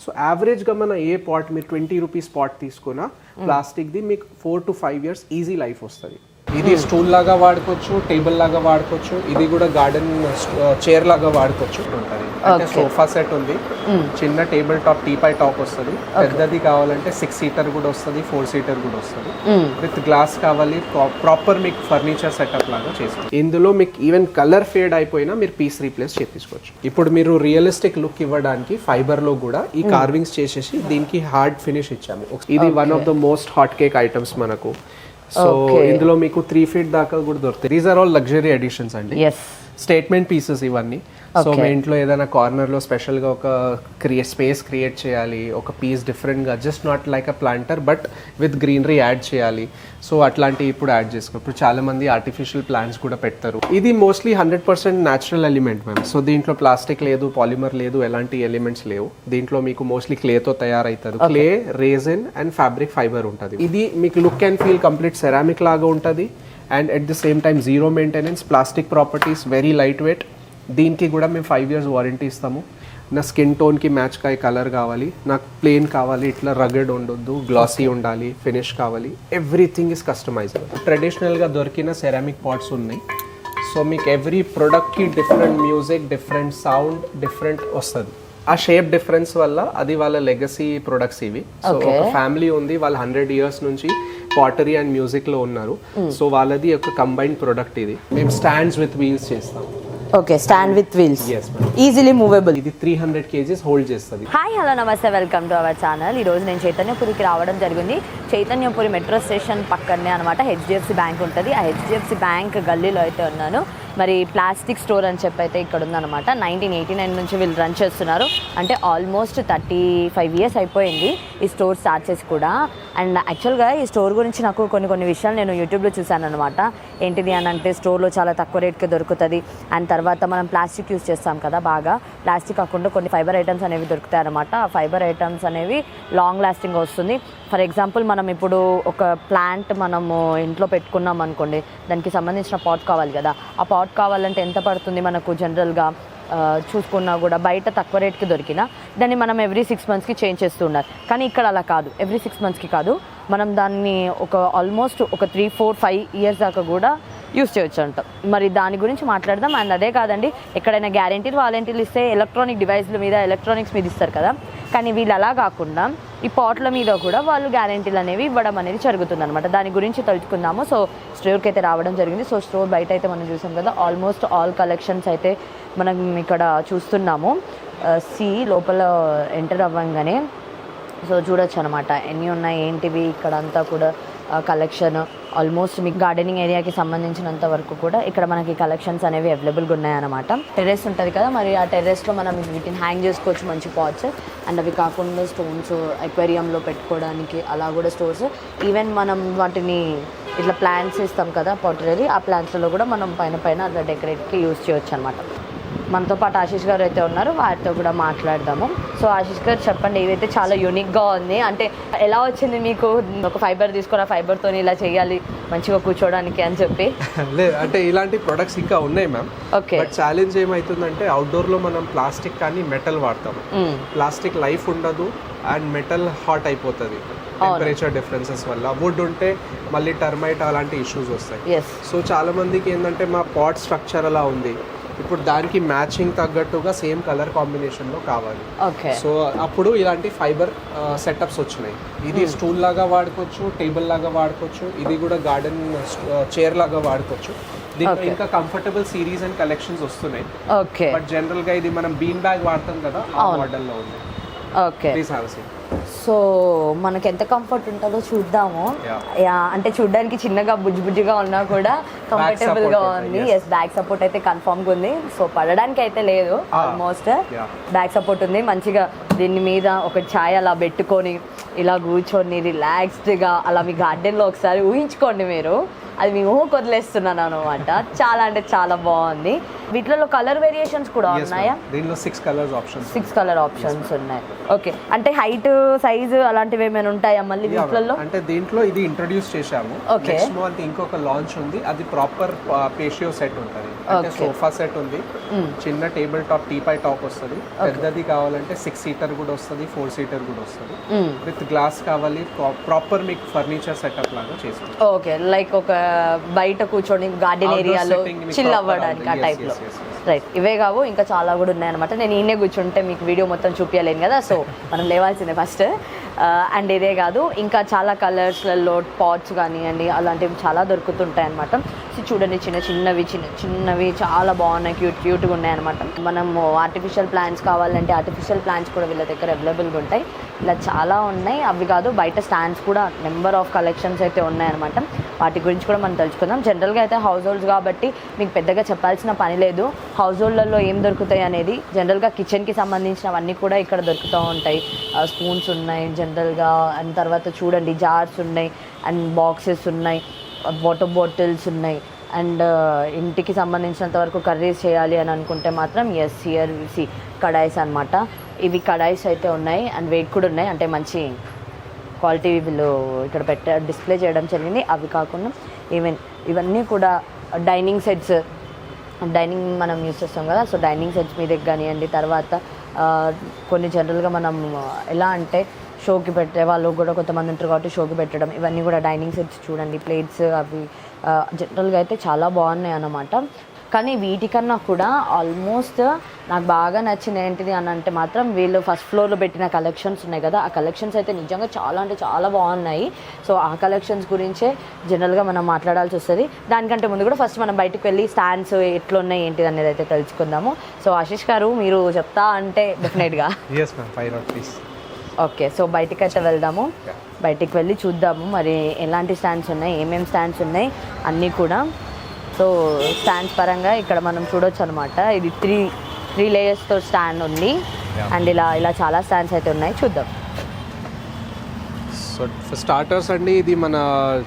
So యావరేజ్గా మన ఏ pot మీరు 20 రూపీస్ పాట్ తీసుకున్నా ప్లాస్టిక్ది మీకు 4 to 5 years ఈజీ లైఫ్ వస్తుంది. ఇది స్టూల్ లాగా వాడుకోవచ్చు, టేబుల్ లాగా వాడుకోవచ్చు, ఇది కూడా గార్డెన్ చైర్ లాగా వాడుకోవచ్చు. అంటే సోఫా సెట్ ఉంది, చిన్న టేబుల్ టాప్ టీపై టాప్ వస్తుంది, పెద్దది కావాలంటే 6 seater కూడా వస్తుంది, 4 seater కూడా వస్తుంది. విత్ గ్లాస్ కావాలి, ప్రాపర్ మీకు ఫర్నిచర్ సెటప్ లాగా చేసుకోవచ్చు. ఇందులో మీకు ఈవెన్ కలర్ ఫేడ్ అయిపోయినా మీరు పీస్ రీప్లేస్ చేయించుకోవచ్చు. ఇప్పుడు మీరు రియలిస్టిక్ లుక్ ఇవ్వడానికి ఫైబర్ లో కూడా ఈ కార్వింగ్స్ చేసేసి దీనికి హార్డ్ ఫినిష్ ఇచ్చాము. ఇది one of the most hot cake items మనకు. సో ఇందులో మీకు 3 feet దాకా కూడా దొరుకుతాయి. These are all luxury editions అండి, స్టేట్మెంట్ పీసెస్ ఇవన్నీ. సో మీ ఇంట్లో ఏదైనా కార్నర్లో స్పెషల్గా ఒక స్పేస్ క్రియేట్ చేయాలి, ఒక పీస్ డిఫరెంట్గా, just not like a planter but with greenery add చేయాలి. సో అట్లాంటివి ఇప్పుడు యాడ్ చేసుకో. ఇప్పుడు చాలా మంది ఆర్టిఫిషియల్ ప్లాంట్స్ కూడా పెడతారు. ఇది mostly 100% natural element ma'am. So దీంట్లో ప్లాస్టిక్ లేదు, పాలిమర్ లేదు, ఎలాంటి ఎలిమెంట్స్ లేవు. దీంట్లో మీకు మోస్ట్లీ క్లేతో తయారవుతుంది. Clay, resin and fabric fibre ఉంటుంది. ఇది మీకు look and feel complete ceramic లాగా ఉంటుంది. And at the same time zero maintenance, plastic properties, very light weight. దీనికి కూడా మేము 5 years వారంటీ ఇస్తాము. నా స్కిన్ టోన్కి మ్యాచ్ కాయ కలర్ కావాలి, నాకు ప్లెయిన్ కావాలి, ఇట్లా రగడ్ ఉండొద్దు, గ్లాసీ ఉండాలి, ఫినిష్ కావాలి, ఎవ్రీథింగ్ ఇస్ కస్టమైజబుల్. ట్రెడిషనల్గా దొరికిన సెరామిక్ పాట్స్ ఉన్నాయి. సో మీకు ఎవ్రీ ప్రోడక్ట్కి different music, different sound, different వస్తుంది. ఆ షేప్ డిఫరెన్స్ వల్ల అది వాళ్ళ లెగసీ ప్రొడక్ట్స్ ఇవి. సో ఒక ఫ్యామిలీ ఉంది, వాళ్ళు 100 years నుంచి పాటరీ అండ్ మ్యూజిక్ లో ఉన్నారు. సో వాళ్ళది ఒక కంబైన్డ్ ప్రొడక్ట్ ఇది. మేము స్టాండ్స్ విత్ వీల్స్ చేస్తాం. Okay, stand with wheels, easily movable. ఇది 300 kgs హోల్డ్ చేస్తుంది. హాయ్, హలో, నమస్తే, వెల్కమ్ టు అవర్ ఛానల్. ఈ రోజు నేను చైతన్యపురికి రావడం జరిగింది. చైతన్యపురి మెట్రో స్టేషన్ పక్కనే అనమాట HDFC బ్యాంక్ ఉంటుంది. ఆ HDFC బ్యాంక్ గల్లీలో అయితే ఉన్నాను. మరి ప్లాస్టిక్ స్టోర్ అని చెప్పి అయితే ఇక్కడ ఉందన్నమాట. 1989 నుంచి వీళ్ళు రన్ చేస్తున్నారు. అంటే ఆల్మోస్ట్ 35 years అయిపోయింది ఈ స్టోర్ స్టార్ట్ చేసి కూడా. అండ్ యాక్చువల్గా ఈ స్టోర్ గురించి నాకు కొన్ని విషయాలు నేను యూట్యూబ్లో చూశాను అనమాట. ఏంటిది అని అంటే స్టోర్లో చాలా తక్కువ రేట్కి దొరుకుతుంది. అండ్ తర్వాత మనం ప్లాస్టిక్ యూజ్ చేస్తాం కదా, బాగా ప్లాస్టిక్ కాకుండా కొన్ని ఫైబర్ ఐటమ్స్ అనేవి దొరుకుతాయి అనమాట. ఆ ఫైబర్ ఐటమ్స్ అనేవి లాంగ్ లాస్టింగ్ వస్తుంది. ఫర్ ఎగ్జాంపుల్ మనం ఇప్పుడు ఒక ప్లాంట్ మనము ఇంట్లో పెట్టుకున్నాం అనుకోండి, దానికి సంబంధించిన పాట్ కావాలి కదా. ఆ పాట్ కావాలంటే ఎంత పడుతుంది మనకు జనరల్గా చూసుకున్నా కూడా బయట తక్కువ రేట్కి దొరికినా దాన్ని మనం ఎవ్రీ 6 monthsకి చేంజ్ చేస్తూ ఉన్నారు. కానీ ఇక్కడ అలా కాదు, ఎవ్రీ 6 monthsకి కాదు, మనం దాన్ని ఆల్మోస్ట్ ఒక 3, 4, 5 years దాకా కూడా యూస్ చేయొచ్చు అంట. మరి దాని గురించి మాట్లాడదాం. అండ్ అదే కాదండి, ఎక్కడైనా గ్యారెంటీలు వారంటీలు ఇస్తే ఎలక్ట్రానిక్ డివైస్ల మీద, ఎలక్ట్రానిక్స్ మీద ఇస్తారు కదా. కానీ వీళ్ళు అలా కాకుండా ఈ పాట్ల మీద కూడా వాళ్ళు గ్యారెంటీలు అనేవి ఇవ్వడం అనేది జరుగుతుంది అనమాట. దాని గురించి తెలుసుకుందాము. సో స్టోర్కి అయితే రావడం జరిగింది. సో స్టోర్ బయట అయితే మనం చూసాం కదా, ఆల్మోస్ట్ ఆల్ కలెక్షన్స్ అయితే మనం ఇక్కడ చూస్తున్నాము. లోపల ఎంటర్ అవ్వంగానే సో చూడొచ్చు అనమాట ఎన్ని ఉన్నాయి ఏంటివి. ఇక్కడ అంతా కూడా కలెక్షన్ ఆల్మోస్ట్ మీకు గార్డెనింగ్ ఏరియాకి సంబంధించినంత వరకు కూడా ఇక్కడ మనకి కలెక్షన్స్ అనేవి అవైలబుల్గా ఉన్నాయన్నమాట. టెర్రస్ ఉంటుంది కదా, మరి ఆ టెర్రస్లో మనం వీటిని హ్యాంగ్ చేసుకోవచ్చు, మంచి పాట్స్. అండ్ అవి కాకుండా స్టోన్స్ అక్వేరియంలో పెట్టుకోవడానికి అలా కూడా స్టోర్స్. ఈవెన్ మనం వాటిని ఇట్లా ప్లాంట్స్ ఇస్తాం కదా పాటరీ, ఆ ప్లాంట్స్లో కూడా మనం పైన అట్లా డెకరేట్కి యూజ్ చేయొచ్చు అనమాట. మనతో పాటు ఆశీష్ గారు అయితే ఉన్నారు, వారితో కూడా మాట్లాడదాము. సో ఆశీష్ గారు చెప్పండి, ఇదైతే చాలా యూనిక్గా ఉంది. అంటే ఎలా వచ్చింది మీకు ఒక ఫైబర్ తీసుకొని ఆ ఫైబర్తో ఇలా చేయాలి మంచిగా కూర్చోడానికి అని చెప్పి? లేదు అంటే ఇలాంటి ప్రొడక్ట్స్ ఇంకా ఉన్నాయి మ్యామ్. ఓకే, బట్ ఛాలెంజ్ ఏమవుతుందంటే అవుట్డోర్లో మనం ప్లాస్టిక్ కానీ మెటల్ వాడతాం. ప్లాస్టిక్ లైఫ్ ఉండదు అండ్ మెటల్ హాట్ అయిపోతుంది టెంపరేచర్ డిఫరెన్సెస్ వల్ల. వుడ్ ఉంటే మళ్ళీ టర్మైట్ అలాంటి ఇష్యూస్ వస్తాయి. సో చాలా మందికి ఏంటంటే మా పాట్ స్ట్రక్చర్ అలా ఉంది, ఇప్పుడు దానికి మ్యాచింగ్ తగ్గట్టుగా సేమ్ కలర్ కాంబినేషన్లో కావాలి. సో అప్పుడు ఇలాంటి ఫైబర్ సెటప్స్ వచ్చినాయి. ఇది స్టూల్ లాగా వాడుకోవచ్చు, టేబుల్ లాగా వాడుకోవచ్చు, ఇది కూడా గార్డెన్ చైర్ లాగా వాడుకోవచ్చు. దీంట్లో ఇంకా కంఫర్టబుల్ సిరీస్ అండ్ కలెక్షన్స్ వస్తున్నాయి. బట్ జనరల్ గా ఇది మనం బీన్ బ్యాగ్ వాడతాం కదా, ఆ మోడల్ లో ఉంది. సో మనకి ఎంత కంఫర్ట్ ఉంటుందో చూద్దాము. అంటే చూడడానికి చిన్నగా బుజ్జిగా ఉన్నా కూడా కంఫర్టబుల్ గా ఉంది. ఎస్, బ్యాక్ సపోర్ట్ అయితే కన్ఫర్మ్ గా ఉంది. సో పడడానికి అయితే లేదు, ఆల్మోస్ట్ బ్యాక్ సపోర్ట్ ఉంది. మంచిగా దీని మీద ఒక ఛాయ్ అలా పెట్టుకొని ఇలా కూర్చొని రిలాక్స్డ్గా అలా మీ గార్డెన్లో ఒకసారి ఊహించుకోండి మీరు. అది మీ ఊహకు వదిలేస్తున్నాను అనమాట. చాలా అంటే చాలా బాగుంది. వీటిలో కలర్ వేరియేషన్స్ కూడా ఉన్నాయా? దీనిలో 6 కలర్స్ ఆప్షన్స్, 6 కలర్ ఆప్షన్స్ ఉన్నాయి. ఓకే, అంటే హైట్ సైజ్ అలాంటివి ఏమైనా ఉంటాయా మళ్ళీ వీటిలో? అంటే దీంట్లో ఇది ఇంట్రొడ్యూస్ చేశాము. నెక్స్ట్ మంత్ ఇంకొక లాంచ్ ఉంది, అది ప్రాపర్ పేషియో సెట్ ఉంటుంది. అంటే సోఫా సెట్ ఉంది, చిన్న టేబుల్ టాప్ టీపై టాప్ వస్తుంది. పెద్దది కావాలంటే 6 సీటర్ కూడా వస్తుంది, 4 సీటర్ కూడా వస్తుంది. విత్ గ్లాస్ కావాలి, ప్రాపర్ మీకు ఫర్నిచర్ సెటప్ లాగా చేసుకోవచ్చు. ఓకే, లైక్ ఒక బయట కూర్చొని గార్డెన్ ఏరియాలో చిల్ అవ్వడానికి ఆ టైప్ లో. రైట్, ఇవే కావు ఇంకా చాలా కూడా ఉన్నాయన్నమాట. నేను ఈయనే కూర్చుంటే మీకు వీడియో మొత్తం చూపించలేను కదా, సో మనం లేవాల్సిందే ఫస్ట్. అండ్ ఇదే కాదు, ఇంకా చాలా కలర్స్లలో పాట్స్ కానివ్వండి అలాంటివి చాలా దొరుకుతుంటాయి అనమాట. సో చూడండి, చిన్నవి చాలా బాగున్నాయి, క్యూట్గా ఉన్నాయి అనమాట. మనము ఆర్టిఫిషియల్ ప్లాంట్స్ కావాలంటే ఆర్టిఫిషియల్ ప్లాంట్స్ కూడా వీళ్ళ దగ్గర అవైలబుల్గా ఉంటాయి. ఇలా చాలా ఉన్నాయి. అవి కాదు, బయట స్టాండ్స్ కూడా నెంబర్ ఆఫ్ కలెక్షన్స్ అయితే ఉన్నాయన్నమాట. వాటి గురించి కూడా మనం తెలుసుకుందాం. జనరల్గా అయితే హౌస్ హోల్డ్స్ కాబట్టి మీకు పెద్దగా చెప్పాల్సిన పని లేదు. హౌస్ హోల్డ్లలో ఏం దొరుకుతాయి అనేది, జనరల్గా కిచెన్కి సంబంధించినవన్నీ కూడా ఇక్కడ దొరుకుతూ ఉంటాయి. స్పూన్స్ ఉన్నాయి జనరల్గా, అండ్ తర్వాత చూడండి జార్స్ ఉన్నాయి, అండ్ బాక్సెస్ ఉన్నాయి, వాటర్ బాటిల్స్ ఉన్నాయి. అండ్ ఇంటికి సంబంధించినంత వరకు కర్రీస్ చేయాలి అని అనుకుంటే మాత్రం హియర్ సి కడాయిస్ అనమాట. ఇవి కడాయిస్ అయితే ఉన్నాయి, అండ్ వెయిట్ కూడా ఉన్నాయి, అంటే మంచి క్వాలిటీ వీళ్ళు ఇక్కడ డిస్ప్లే చేయడం జరిగింది. అవి కాకుండా ఈవెన్ ఇవన్నీ కూడా డైనింగ్ సెట్స్, డైనింగ్ మనం యూస్ చేస్తాం కదా, సో డైనింగ్ సెట్స్ మీద కానివ్వండి. తర్వాత కొన్ని జనరల్గా మనం ఎలా అంటే షోకి పెట్టే వాళ్ళు కూడా కొంతమంది ఉంటారు కాబట్టి షోకి పెట్టడం, ఇవన్నీ కూడా డైనింగ్ సెట్స్ చూడండి. ప్లేట్స్ అవి జనరల్గా అయితే చాలా బాగున్నాయి అన్నమాట. కానీ వీటికన్నా కూడా ఆల్మోస్ట్ నాకు బాగా నచ్చింది ఏంటిది అని అంటే మాత్రం వీళ్ళు ఫస్ట్ ఫ్లోర్లో పెట్టిన కలెక్షన్స్ ఉన్నాయి కదా, ఆ కలెక్షన్స్ అయితే నిజంగా చాలా అంటే చాలా బాగున్నాయి. సో ఆ కలెక్షన్స్ గురించే జనరల్గా మనం మాట్లాడాల్సి వస్తుంది. దానికంటే ముందు కూడా ఫస్ట్ మనం బయటకు వెళ్ళి స్టాండ్స్ ఎట్లున్నాయి ఏంటిది అనేది అయితే తెలుసుకుందాము. సో ఆశీష్ గారు, మీరు చెప్తా అంటే డెఫినెట్గా ఓకే. సో బయటికి అయితే వెళ్దాము, బయటికి వెళ్ళి చూద్దాము మరి ఎలాంటి స్టాండ్స్ ఉన్నాయి, ఏమేమి స్టాండ్స్ ఉన్నాయి అన్నీ కూడా. సో స్టాండ్స్ పరంగా ఇక్కడ మనం చూడొచ్చు అనమాట. ఇది త్రీ లేయర్స్తో స్టాండ్ ఉంది, అండ్ ఇలా చాలా స్టాండ్స్ అయితే ఉన్నాయి, చూద్దాం. సో స్టార్టర్స్ అండి, ఇది మన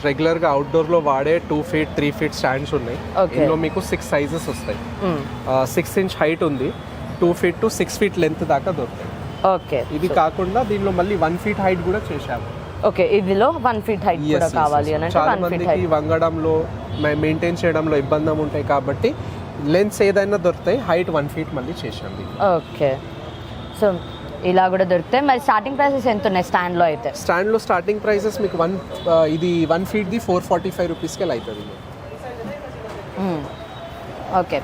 రెగ్యులర్గా అవుట్డోర్లో వాడే 2 feet 3 feet స్టాండ్స్ ఉన్నాయి. ఇందులో మీకు 6 సైజెస్ వస్తాయి. 6 inch హైట్ ఉంది, 2 feet to 6 feet లెంత్ దాకా దొరుకుతాయి. ఓకే, ఇది కాకుండా దీనిలో మళ్ళీ 1 feet హైట్ కూడా చేశాము. ఓకే, ఇదిలో 1 feet హైట్ కూడా కావాలి అని అంటే 1 feet హైట్. వంగడంలో మెయింటైన్ చేయడంలో ఇబ్బంది ఉంటాయి కాబట్టి లెన్స్ ఏదైనా దొరుకుతాయి, హైట్ 1 feet మళ్ళీ చేసాము. ఓకే, సో ఇలా కూడా దొరుకుతాయి. మరి స్టార్టింగ్ ప్రైసెస్ ఎంత ఉన్నాయి స్టాండ్లో అయితే? స్టాండ్లో స్టార్టింగ్ ప్రైసెస్ మీకు ఇది 1 feetది 445 రూపీస్కి అవుతుంది. ఓకే,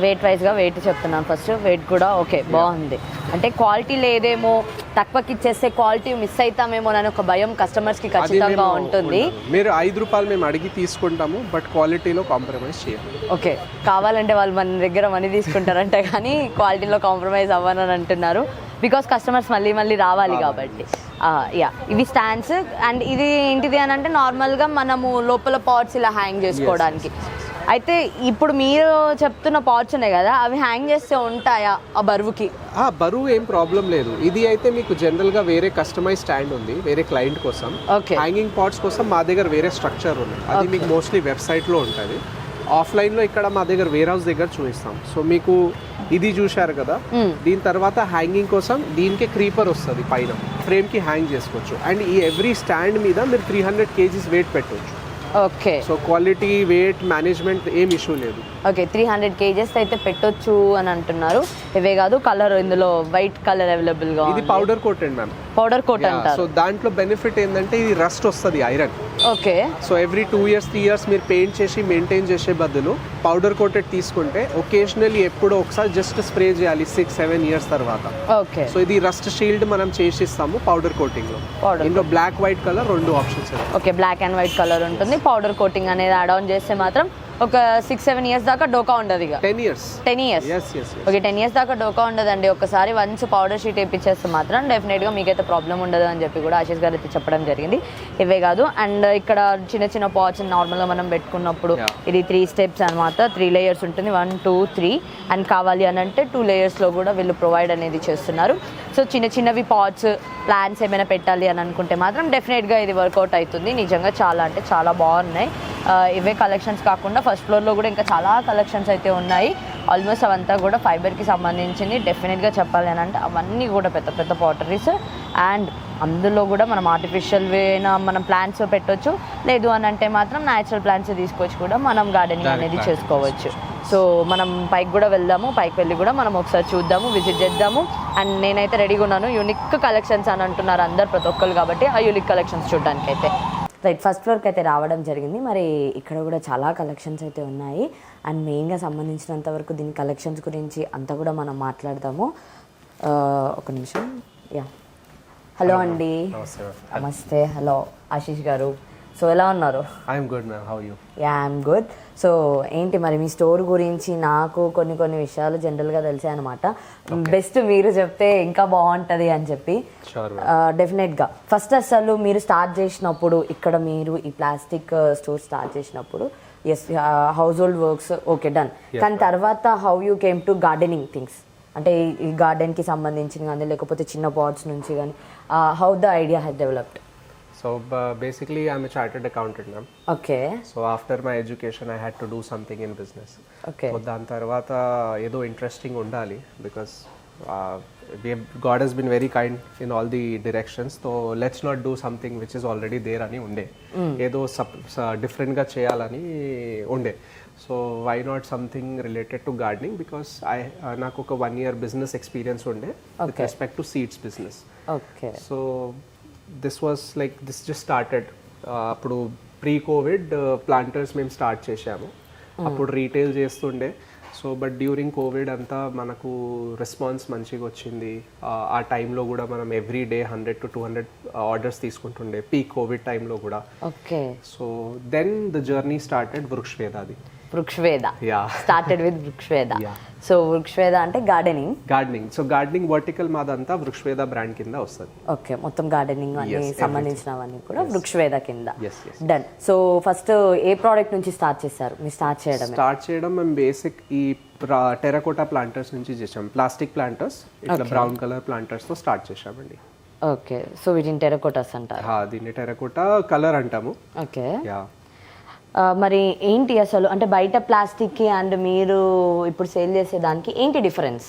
వెయిట్ వైజ్గా వెయిట్ చెప్తున్నాను ఫస్ట్. వెయిట్ కూడా ఓకే బాగుంది. అంటే క్వాలిటీ లేదేమో, తక్కువకి ఇచ్చేస్తే క్వాలిటీ మిస్ అవుతామేమో అని ఒక భయం కస్టమర్స్కి ఖచ్చితంగా ఉంటుంది. మీరు 5 రూపాయలు మేము అడిగి తీసుకుంటాము, బట్ క్వాలిటీలో కాంప్రమైజ్ చేయాలి. ఓకే, కావాలంటే వాళ్ళు మన దగ్గర మనీ తీసుకుంటారంటే కానీ క్వాలిటీలో కాంప్రమైజ్ అవ్వనని అంటున్నారు. బికాస్ కస్టమర్స్ మళ్ళీ రావాలి కాబట్టి. ఇవి స్టాండ్స్. అండ్ ఇది ఏంటిది అని అంటే నార్మల్గా మనము లోపల పాట్స్ ఇలా హ్యాంగ్ చేసుకోవడానికి. అయితే ఇప్పుడు మీరు చెప్తున్న పాట్స్ ఉన్నాయి కదా, అవి హ్యాంగ్ చేస్తే ఉంటాయా ఆ బరువుకి? బరువు ఏం ప్రాబ్లం లేదు. ఇది అయితే మీకు జనరల్గా వేరే కస్టమైజ్ స్టాండ్ ఉంది వేరే క్లయింట్ కోసం. హ్యాంగింగ్ పాట్స్ కోసం మా దగ్గర వేరే స్ట్రక్చర్ ఉంది, అది మీకు మోస్ట్లీ వెబ్సైట్లో ఉంటుంది. ఆఫ్లైన్లో ఇక్కడ మా దగ్గర వేర్ హౌస్ దగ్గర చూపిస్తాం. సో మీకు ఇది చూశారు కదా, దీని తర్వాత హ్యాంగింగ్ కోసం దీనికి క్రీపర్ వస్తుంది, పైన ఫ్రేమ్కి హ్యాంగ్ చేసుకోవచ్చు. అండ్ ఈ ఎవ్రీ స్టాండ్ మీద మీరు 300 kgs వెయిట్ పెట్టవచ్చు. Okay, so quality weight management ఏం ఇష్యూ లేదు. ఓకే, 300 kgs అయితే పెట్టొచ్చు అని అంటున్నారు. ఇవే కాదు, కలర్ ఇందులో వైట్ కలర్ అవైలబుల్ గా. ఇది powder coated ma'am, powder coat అంటారు. సో దాంట్లో బెనిఫిట్ ఏంటంటే ఇది రస్ట్ వస్తుంది iron. Okay, so every 2 years 3 years మీరు పెయింట్ చేసి మెయింటైన్ చేసే బదులు పౌడర్ కోటెడ్ తీసుకుంటే ఒకేషనల్లీ ఎప్పుడో ఒకసారి జస్ట్ స్ప్రే చేయాలి 6-7 years తర్వాత. ఓకే, సో ఇది రస్ట్ షీల్డ్ మనం చేసిస్తాము పౌడర్ కోటింగ్ లో. ఇందులో black white colour 2 options. Okay, black and white colour ఉంటుంది. పౌడర్ కోటింగ్ అనేది యాడ్ ఆన్ చేస్తే మాత్రం ఒక 6-7 years దాకా డోకా ఉండదు. ఇక 10 years. ఓకే, 10 years దాకా డోకా ఉండదండి. ఒకసారి వన్స్ పౌడర్ షీట్ వేయించేస్తే మాత్రం డెఫినెట్గా మీకైతే ప్రాబ్లం ఉండదు అని చెప్పి కూడా ఆశీష్ గారు అయితే చెప్పడం జరిగింది. ఇవే కాదు, అండ్ ఇక్కడ చిన్న పాట్స్ నార్మల్గా మనం పెట్టుకున్నప్పుడు ఇది 3 steps అనమాట. 3 layers ఉంటుంది, 1 2 3. అండ్ కావాలి అని అంటే 2 layers కూడా వీళ్ళు ప్రొవైడ్ అనేది చేస్తున్నారు. సో చిన్నవి పాట్స్ ప్లాంట్స్ ఏమైనా పెట్టాలి అని అనుకుంటే మాత్రం డెఫినెట్గా ఇది వర్కౌట్ అవుతుంది. నిజంగా చాలా అంటే చాలా బాగున్నాయి. ఇవే కలెక్షన్స్ కాకుండా ఫస్ట్ ఫ్లోర్లో కూడా ఇంకా చాలా కలెక్షన్స్ అయితే ఉన్నాయి. ఆల్మోస్ట్ అవంతా కూడా ఫైబర్కి సంబంధించింది. డెఫినెట్గా చెప్పాలి అని అంటే అవన్నీ కూడా పెద్ద పెద్ద పాటరీస్, అండ్ అందులో కూడా మనం ఆర్టిఫిషియల్ వేనా మనం ప్లాంట్స్ పెట్టవచ్చు, లేదు అని అంటే మాత్రం న్యాచురల్ ప్లాంట్స్ తీసుకొచ్చి కూడా మనం గార్డెనింగ్ అనేది చేసుకోవచ్చు. సో మనం పైకి కూడా వెళ్దాము, పైకి వెళ్ళి కూడా మనం ఒకసారి చూద్దాము, విజిట్ చేద్దాము. అండ్ నేనైతే రెడీగా ఉన్నాను. యూనిక్ కలెక్షన్స్ అని అంటున్నారు అందరు ప్రతి ఒక్కరు, కాబట్టి ఆ యూనిక్ కలెక్షన్స్ చూడడానికి అయితే రైట్ ఫస్ట్ ఫ్లోర్కి అయితే రావడం జరిగింది. మరి ఇక్కడ కూడా చాలా కలెక్షన్స్ అయితే ఉన్నాయి. అండ్ మెయిన్గా సంబంధించినంత వరకు దీని కలెక్షన్స్ గురించి అంతా కూడా మనం మాట్లాడదాము. ఒక నిమిషం. యా, హలో అండి. నమస్తే. హలో ఆశీష్ గారు. సో ఎలా ఉన్నారు? I'm good ma'am, how you? Yeah, I'm good. So ఏంటి మరి మీ స్టోర్ గురించి నాకు కొన్ని విషయాలు జనరల్గా తెలిసాయి అనమాట. బెస్ట్ మీరు చెప్తే ఇంకా బాగుంటుంది అని చెప్పి. డెఫినెట్గా ఫస్ట్ అసలు మీరు స్టార్ట్ చేసినప్పుడు ఇక్కడ మీరు ఈ ప్లాస్టిక్ స్టోర్ స్టార్ట్ చేసినప్పుడు yes household works okay done, కానీ తర్వాత how you came to gardening things, అంటే ఈ గార్డెన్కి సంబంధించిన కానీ లేకపోతే చిన్న పాట్స్ నుంచి కానీ how the idea has developed? So basically I'm a chartered accountant, ma'am. Okay. So after my education I had to do something in business. Okay. So దాని తర్వాత ఏదో ఇంట్రెస్టింగ్ ఉండాలి, because God has been very kind in all the directions. So let's not do something which is already there అని ఉండే, ఏదో డిఫరెంట్గా చేయాలని ఉండే. So why not something related to gardening, because నాకు ఒక 1 year బిజినెస్ ఎక్స్పీరియన్స్ ఉండే with respect to seeds business. Okay. So this just started అప్పుడు ప్రీ కోవిడ్ ప్లాంటర్స్ మేము స్టార్ట్ చేసాము. అప్పుడు రీటైల్ చేస్తుండే. సో బట్ డ్యూరింగ్ కోవిడ్ అంతా మనకు రెస్పాన్స్ మంచిగా వచ్చింది. ఆ టైంలో కూడా మనం ఎవ్రీ డే 100 to 200 ఆర్డర్స్ తీసుకుంటుండే పీక్ కోవిడ్ టైంలో కూడా. Okay. So then the journey started వృక్షవేదాది. Vrukshaveda started with Vrukshaveda. Yeah. So Vrukshaveda అంటే గార్డెనింగ్. సో గార్డెనింగ్ వర్టికల్ మాదంతా వృక్షవేద బ్రాండ్ కింద వస్తుంది. ఓకే, మొత్తం గార్డెనింగ్ అన్ని సంబంధించినవన్నీ కూడా వృక్షవేద కింద. డన్. సో ఫస్ట్ ఏ ప్రోడక్ట్ నుంచి స్టార్ట్ చేశారు మీరు? స్టార్ట్ చేయడం మేము బేసిక్ ఈ టెరకోటా ప్లాంటర్స్ నుంచి చేసాం. ప్లాస్టిక్ ప్లాంటర్స్, ఇట్లా బ్రౌన్ కలర్ ప్లాంటర్స్ తో స్టార్ట్ చేసామండి. ఓకే. సో వీటిని టెరకోటాస్ అంటారు? దీన్ని టెరకోటా కలర్ అంటాము. ఓకే. మరి ఏంటి అసలు అంటే బయట ప్లాస్టిక్కి అండ్ మీరు ఇప్పుడు సేల్ చేసేదానికి ఏంటి డిఫరెన్స్?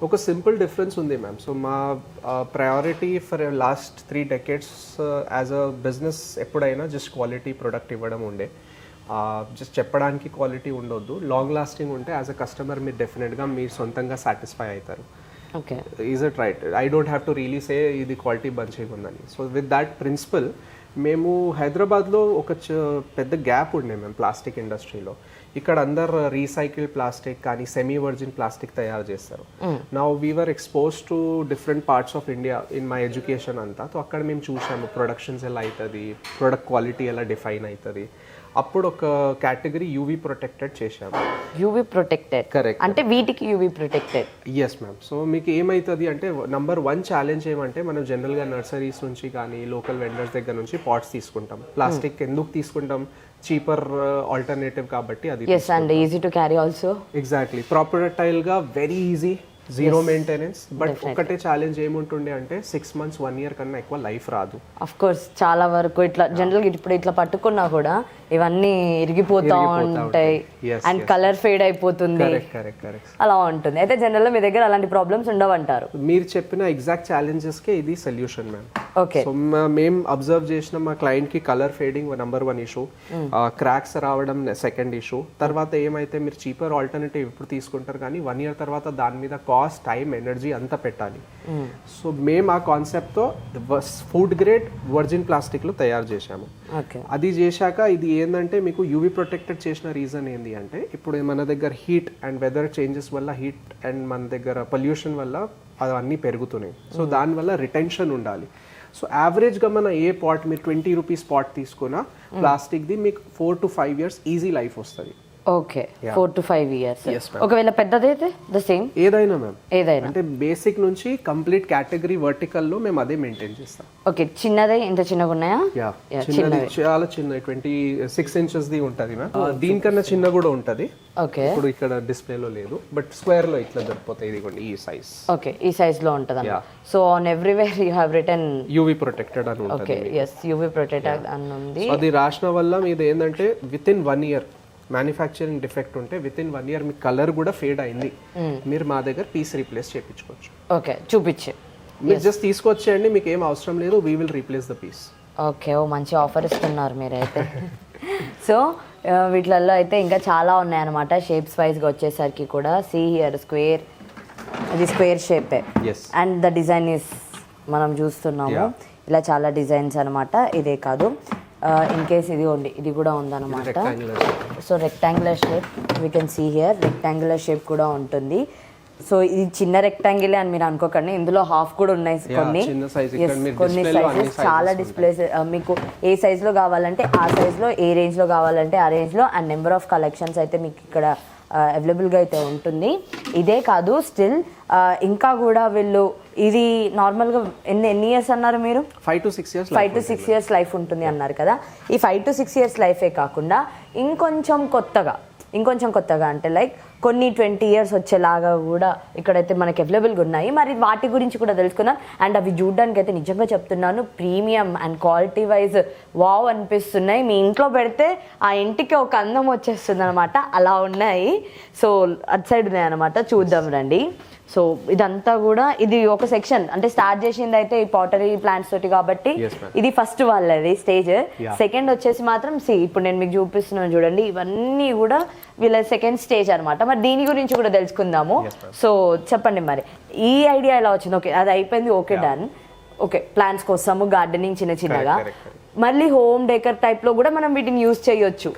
ఒక సింపుల్ డిఫరెన్స్ ఉంది మ్యామ్. సో మా priority for last 3 decades as a business ఎప్పుడైనా జస్ట్ క్వాలిటీ ప్రొడక్ట్ ఇవ్వడం ఉండే. జస్ట్ చెప్పడానికి క్వాలిటీ ఉండొద్దు, లాంగ్ లాస్టింగ్ ఉంటే యాజ్ అ కస్టమర్ మీరు డెఫినెట్గా మీరు సొంతంగా సాటిస్ఫై అవుతారు. Okay. Is it right? I don't have to really సే ఇది క్వాలిటీ మంచిగా ఉందని. సో విత్ దాట్ ప్రిన్సిపల్ మేము హైదరాబాద్లో ఒక పెద్ద గ్యాప్ ఉండే మేము ప్లాస్టిక్ ఇండస్ట్రీలో. ఇక్కడ అందరు రీసైకిల్డ్ ప్లాస్టిక్ కానీ సెమీ వర్జిన్ ప్లాస్టిక్ తయారు చేస్తారు. Now we are expose to different parts of India in my education అంతా. సో అక్కడ మేము చూసాము ప్రొడక్షన్స్ ఎలా అవుతుంది, ప్రొడక్ట్ క్వాలిటీ ఎలా డిఫైన్ అవుతుంది. అప్పుడు ఒక కేటగిరీ యూవీ ప్రొటెక్టెడ్ చేశాము. UV protected, correct. అంటే వీటికి UV protected. Yes ma'am. So మీకు ఏమవుతుంది అంటే నంబర్ 1 ఛాలెంజ్ ఏమంటే మనం జనరల్గా నర్సరీస్ నుంచి కానీ లోకల్ వెండర్స్ దగ్గర నుంచి పాట్స్ తీసుకుంటాం. ప్లాస్టిక్ ఎందుకు తీసుకుంటాం? చీపర్ ఆల్టర్నేటివ్ కాబట్టి అది. yes, and easy to carry also. Exactly. ప్రాపర్టైల్ గా very easy, zero maintenance. But ఒకటే ఛాలెంజ్ ఏముంటుండే అంటే 6 months 1 year కన్నా ఎక్కువ లైఫ్ రాదు. అఫ్ కోర్స్ చాలా వరకు ఇట్లా జనరల్గా ఇప్పుడు ఇట్లా పట్టుకున్నా కూడా ఇవన్నీ ఇరిగిపోతూ ఉంటాయి అండ్ కలర్ ఫేడ్ అయిపోతుంది, అలా ఉంటుంది. అయితే జనరల్గా మీ దగ్గర అలాంటి ప్రాబ్లమ్స్ ఉండవంటారు? మీరు చెప్పిన ఎగ్జాక్ట్ ఛాలెంజెస్ కే ఇది సొల్యూషన్ మ్యామ్. ఓకే. సో మేము అబ్జర్వ్ చేసిన మా క్లయింట్ కి colour fading number 1 issue, cracks రావడం సెకండ్ ఇష్యూ. తర్వాత ఏమైతే మీరు చీపర్ ఆల్టర్నేటివ్ ఇప్పుడు తీసుకుంటారు కానీ 1 year తర్వాత దాని మీద కాస్ట్, టైం, ఎనర్జీ అంతా పెట్టాలి. సో మేము ఆ కాన్సెప్ట్తో ఫుడ్ గ్రేడ్ వర్జిన్ ప్లాస్టిక్లో తయారు చేశాము. అది చేశాక ఇది ఏంటంటే మీకు యూవీ ప్రొటెక్టెడ్ చేసిన రీజన్ ఏంటి అంటే ఇప్పుడు మన దగ్గర హీట్ అండ్ వెదర్ చేంజెస్ వల్ల, హీట్ అండ్ మన దగ్గర పొల్యూషన్ వల్ల అవన్నీ పెరుగుతున్నాయి. సో దానివల్ల రిటెన్షన్ ఉండాలి. సో యావరేజ్గా మన ఏ పాట్ మీరు 20 rupees పాట్ తీసుకున్నా ప్లాస్టిక్ది మీకు 4 to 5 years ఈజీ లైఫ్ వస్తుంది. Okay 4 to 5 years. Yes, ma'am. ఒకవేళ పెద్దదైతే ద సేమ్ ఏదైనా మ్యామ్, ఏదైనా. అంటే బేసిక్ నుంచి కంప్లీట్ కేటగిరీ వర్టికల్ లో మేము అదే మెయింటైన్ చేస్తాం. ఓకే చిన్నదే ఇంత చిన్నగా ఉన్నాయా? యా చిన్నది, చాలా చిన్న 26 inches ది ఉంటది మ్యామ్. దీనికన్నా చిన్న కూడా ఉంటది. ఓకే ఇప్పుడు ఇక్కడ డిస్ప్లేలో లేదు, బట్ స్క్వేర్ లో ఇట్లా దొరికిపోతాయి. ఇదిగోండి ఈ సైజ్. ఓకే ఈ సైజ్ లో ఉంటది. Yeah. So on everywhere you have written UV protected అని ఓకే ఉంటుంది. ఎస్ యూవీ ప్రొటెక్టెడ్ అని ఉంది. So అది రాసిన వల్ల మీది ఏంటంటే within 1 year manufacturing defect ఉంటే విత్ ఇన్ 1 year మీ కలర్ కూడా ఫేడ్ అయింది, మీరు మా దగ్గర పీస్ రీప్లేస్ చేయించుకోవచ్చు. ఓకే చూపించే మీరు జస్ట్ తీసుకొచ్చేయండి, మీకు ఏం అవసరం లేదు, we will replace the piece. Okay ఓ మంచి ఆఫర్ ఇస్తున్నారు మీరైతే. సో వీటిలలో అయితే ఇంకా చాలా ఉన్నాయన్నమాట షేప్స్ వైజ్గా వచ్చేసరికి కూడా. సీ హియర్ స్క్వేర్, ఇది స్క్వేర్ షేపే yes. And the design is మనం చూస్తున్నాము ఇలా చాలా డిజైన్స్ అనమాట. ఇదే కాదు ఇన్ కేస్ ఇది ఉంది, ఇది కూడా ఉందన్నమాట. So rectangular shape we can see here, rectangular shape కూడా ఉంటుంది. సో ఇది చిన్న రెక్టాంగిల్ అని మీరు అనుకోకండి, ఇందులో హాఫ్ కూడా ఉన్నాయి కొన్ని. కొన్ని సైజెస్ చాలా డిస్ప్లేస్ మీకు ఏ సైజులో కావాలంటే ఆ సైజులో, ఏ రేంజ్లో కావాలంటే ఆ రేంజ్లో, అండ్ నెంబర్ ఆఫ్ కలెక్షన్స్ అయితే మీకు ఇక్కడ అవైలబుల్గా అయితే ఉంటుంది. ఇదే కాదు స్టిల్ ఇంకా కూడా వీళ్ళు ఇది నార్మల్గా ఎన్ని ఇయర్స్ అన్నారు మీరు? 5 to 6 years. 5 to 6 years life ఉంటుంది అన్నారు కదా. ఈ 5 to 6 years లైఫే కాకుండా ఇంకొంచెం కొత్తగా అంటే లైక్ కొన్ని 20 years వచ్చేలాగా కూడా ఇక్కడైతే మనకి అవైలబుల్గా ఉన్నాయి. మరి వాటి గురించి కూడా తెలుసుకుందాం. అండ్ అవి చూడడానికి అయితే నిజంగా చెప్తున్నాను premium and quality wise wow అనిపిస్తున్నాయి. మీ ఇంట్లో పెడితే ఆ ఇంటికి ఒక అందం వచ్చేస్తుంది అనమాట, అలా ఉన్నాయి. సో అటు సైడ్ ఉన్నాయి అనమాట, చూద్దాం రండి. సో ఇదంతా కూడా ఇది ఒక సెక్షన్, అంటే స్టార్ట్ చేసింది అయితే ఈ పాటరీ ప్లాంట్స్ తోటి కాబట్టి ఇది ఫస్ట్ వాళ్ళది స్టేజ్. సెకండ్ వచ్చేసి మాత్రం ఇప్పుడు నేను మీకు చూపిస్తున్నాను చూడండి, ఇవన్నీ కూడా వీళ్ళ సెకండ్ స్టేజ్ అనమాట. మరి దీని గురించి కూడా తెలుసుకుందాము. సో చెప్పండి మరి ఈ ఐడియా ఎలా వచ్చింది? ఓకే అది అయిపోయింది, ఓకే డన్. ఓకే ప్లాంట్స్ కోసము గార్డెనింగ్ చిన్నగా, మళ్ళీ హోమ్ డెకర్ టైప్ లో కూడా మనం వీటిని యూజ్ చేయొచ్చు.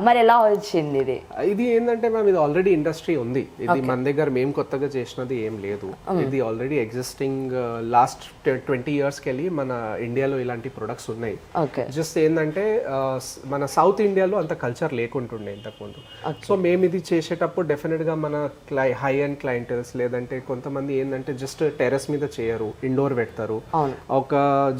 మరి ఎలా వచ్చింది ఇది? ఇది ఏంటంటే మ్యామ్, ఇది ఆల్రెడీ ఇండస్ట్రీ ఉంది. ఇది మన దగ్గర మేము కొత్తగా చేసినది ఏం లేదు. ఇది ఆల్రెడీ ఎగ్జిస్టింగ్ లాస్ట్ 20 years కెళ్ళి మన ఇండియాలో ఇలాంటి ప్రొడక్ట్స్ ఉన్నాయి. జస్ట్ ఏంటంటే మన సౌత్ ఇండియాలో అంత కల్చర్ లేకుంటుండే ఇంతకుముందు. సో మేము ఇది చేసేటప్పుడు డెఫినెట్ గా మన హై అండ్ క్లయింటల్స్, లేదంటే కొంతమంది ఏంటంటే జస్ట్ టెర్రస్ మీద చేయరు, ఇండోర్ పెడతారు. ఒక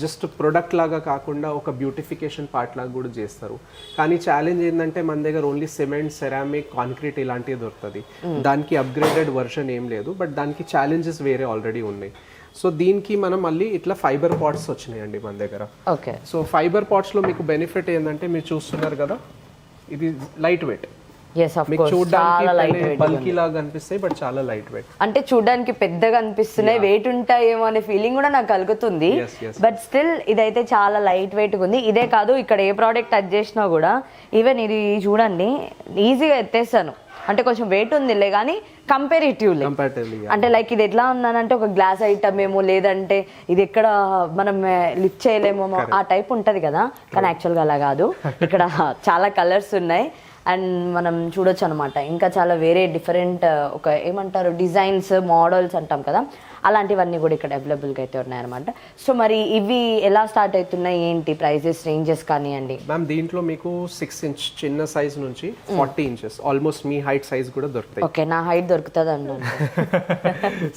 జస్ట్ ప్రొడక్ట్ లాగా కాకుండా ఒక బ్యూటిఫికేషన్ పార్ట్ లాగా కూడా చేస్తారు. కానీ ఛాలెంజ్ ఏంటంటే మన దగ్గర ఓన్లీ సిమెంట్, సెరామిక్, కాంక్రీట్ ఇలాంటివి దొరుకుతుంది. దానికి అప్గ్రేడెడ్ వర్షన్ ఏం లేదు, బట్ దానికి ఛాలెంజెస్ వేరే ఆల్రెడీ ఉన్నాయి. సో దీనికి మనం మళ్ళీ ఇట్లా ఫైబర్ పాట్స్ వచ్చినాయండి మన దగ్గర. ఓకే సో ఫైబర్ పాట్స్ లో మీకు బెనిఫిట్ ఏంటంటే మీరు చూస్తున్నారు కదా, ఇది లైట్ వెయిట్. మీకు చూడడానికి బల్కీ లాగా అనిపిస్తాయి, బట్ చాలా లైట్ వెయిట్. అంటే చూడడానికి పెద్దగా అనిపిస్తున్నాయి, వెయిట్ ఉంటాయేమో అనే ఫీలింగ్ కూడా నాకు కలుగుతుంది. బట్ స్టిల్ ఇదైతే చాలా లైట్ వెయిట్ ఉంది. ఇదే కాదు ఇక్కడ ఏ ప్రోడక్ట్ టచ్ చేసినా కూడా, ఈవెన్ ఇది చూడండి ఈజీగా ఎత్తేస్తాను. అంటే కొంచెం వెయిట్ ఉందిలే కానీ కంపారిటివ్లీ అంటే లైక్ ఇది ఎట్లా ఉందనంటే ఒక గ్లాస్ ఐటమ్ ఏమో, లేదంటే ఇది ఎక్కడ మనం లిఫ్ట్ చేయలేమో ఆ టైప్ ఉంటది కదా. కానీ యాక్చువల్గా అలా కాదు, ఇక్కడ చాలా కలర్స్ ఉన్నాయి అండ్ మనం చూడొచ్చు అనమాట. ఇంకా చాలా వేరే డిఫరెంట్ ఒక ఏమంటారు డిజైన్స్, మోడల్స్ అంటాం కదా, అలాంటివన్నీ కూడా ఇక్కడ అవైలబుల్గా అయితే ఉన్నాయన్నమాట. సో మరి ఇవి ఎలా స్టార్ట్ అవుతున్నాయి, ఏంటి ప్రైజెస్ రేంజెస్ కానివ్వండి? మ్యామ్ దీంట్లో మీకు 6 inch చిన్న సైజ్ నుంచి 40 inches ఆల్మోస్ట్ మీ హైట్ సైజ్ కూడా దొరుకుతాయి. ఓకే నా హైట్ దొరుకుతుంది అండి.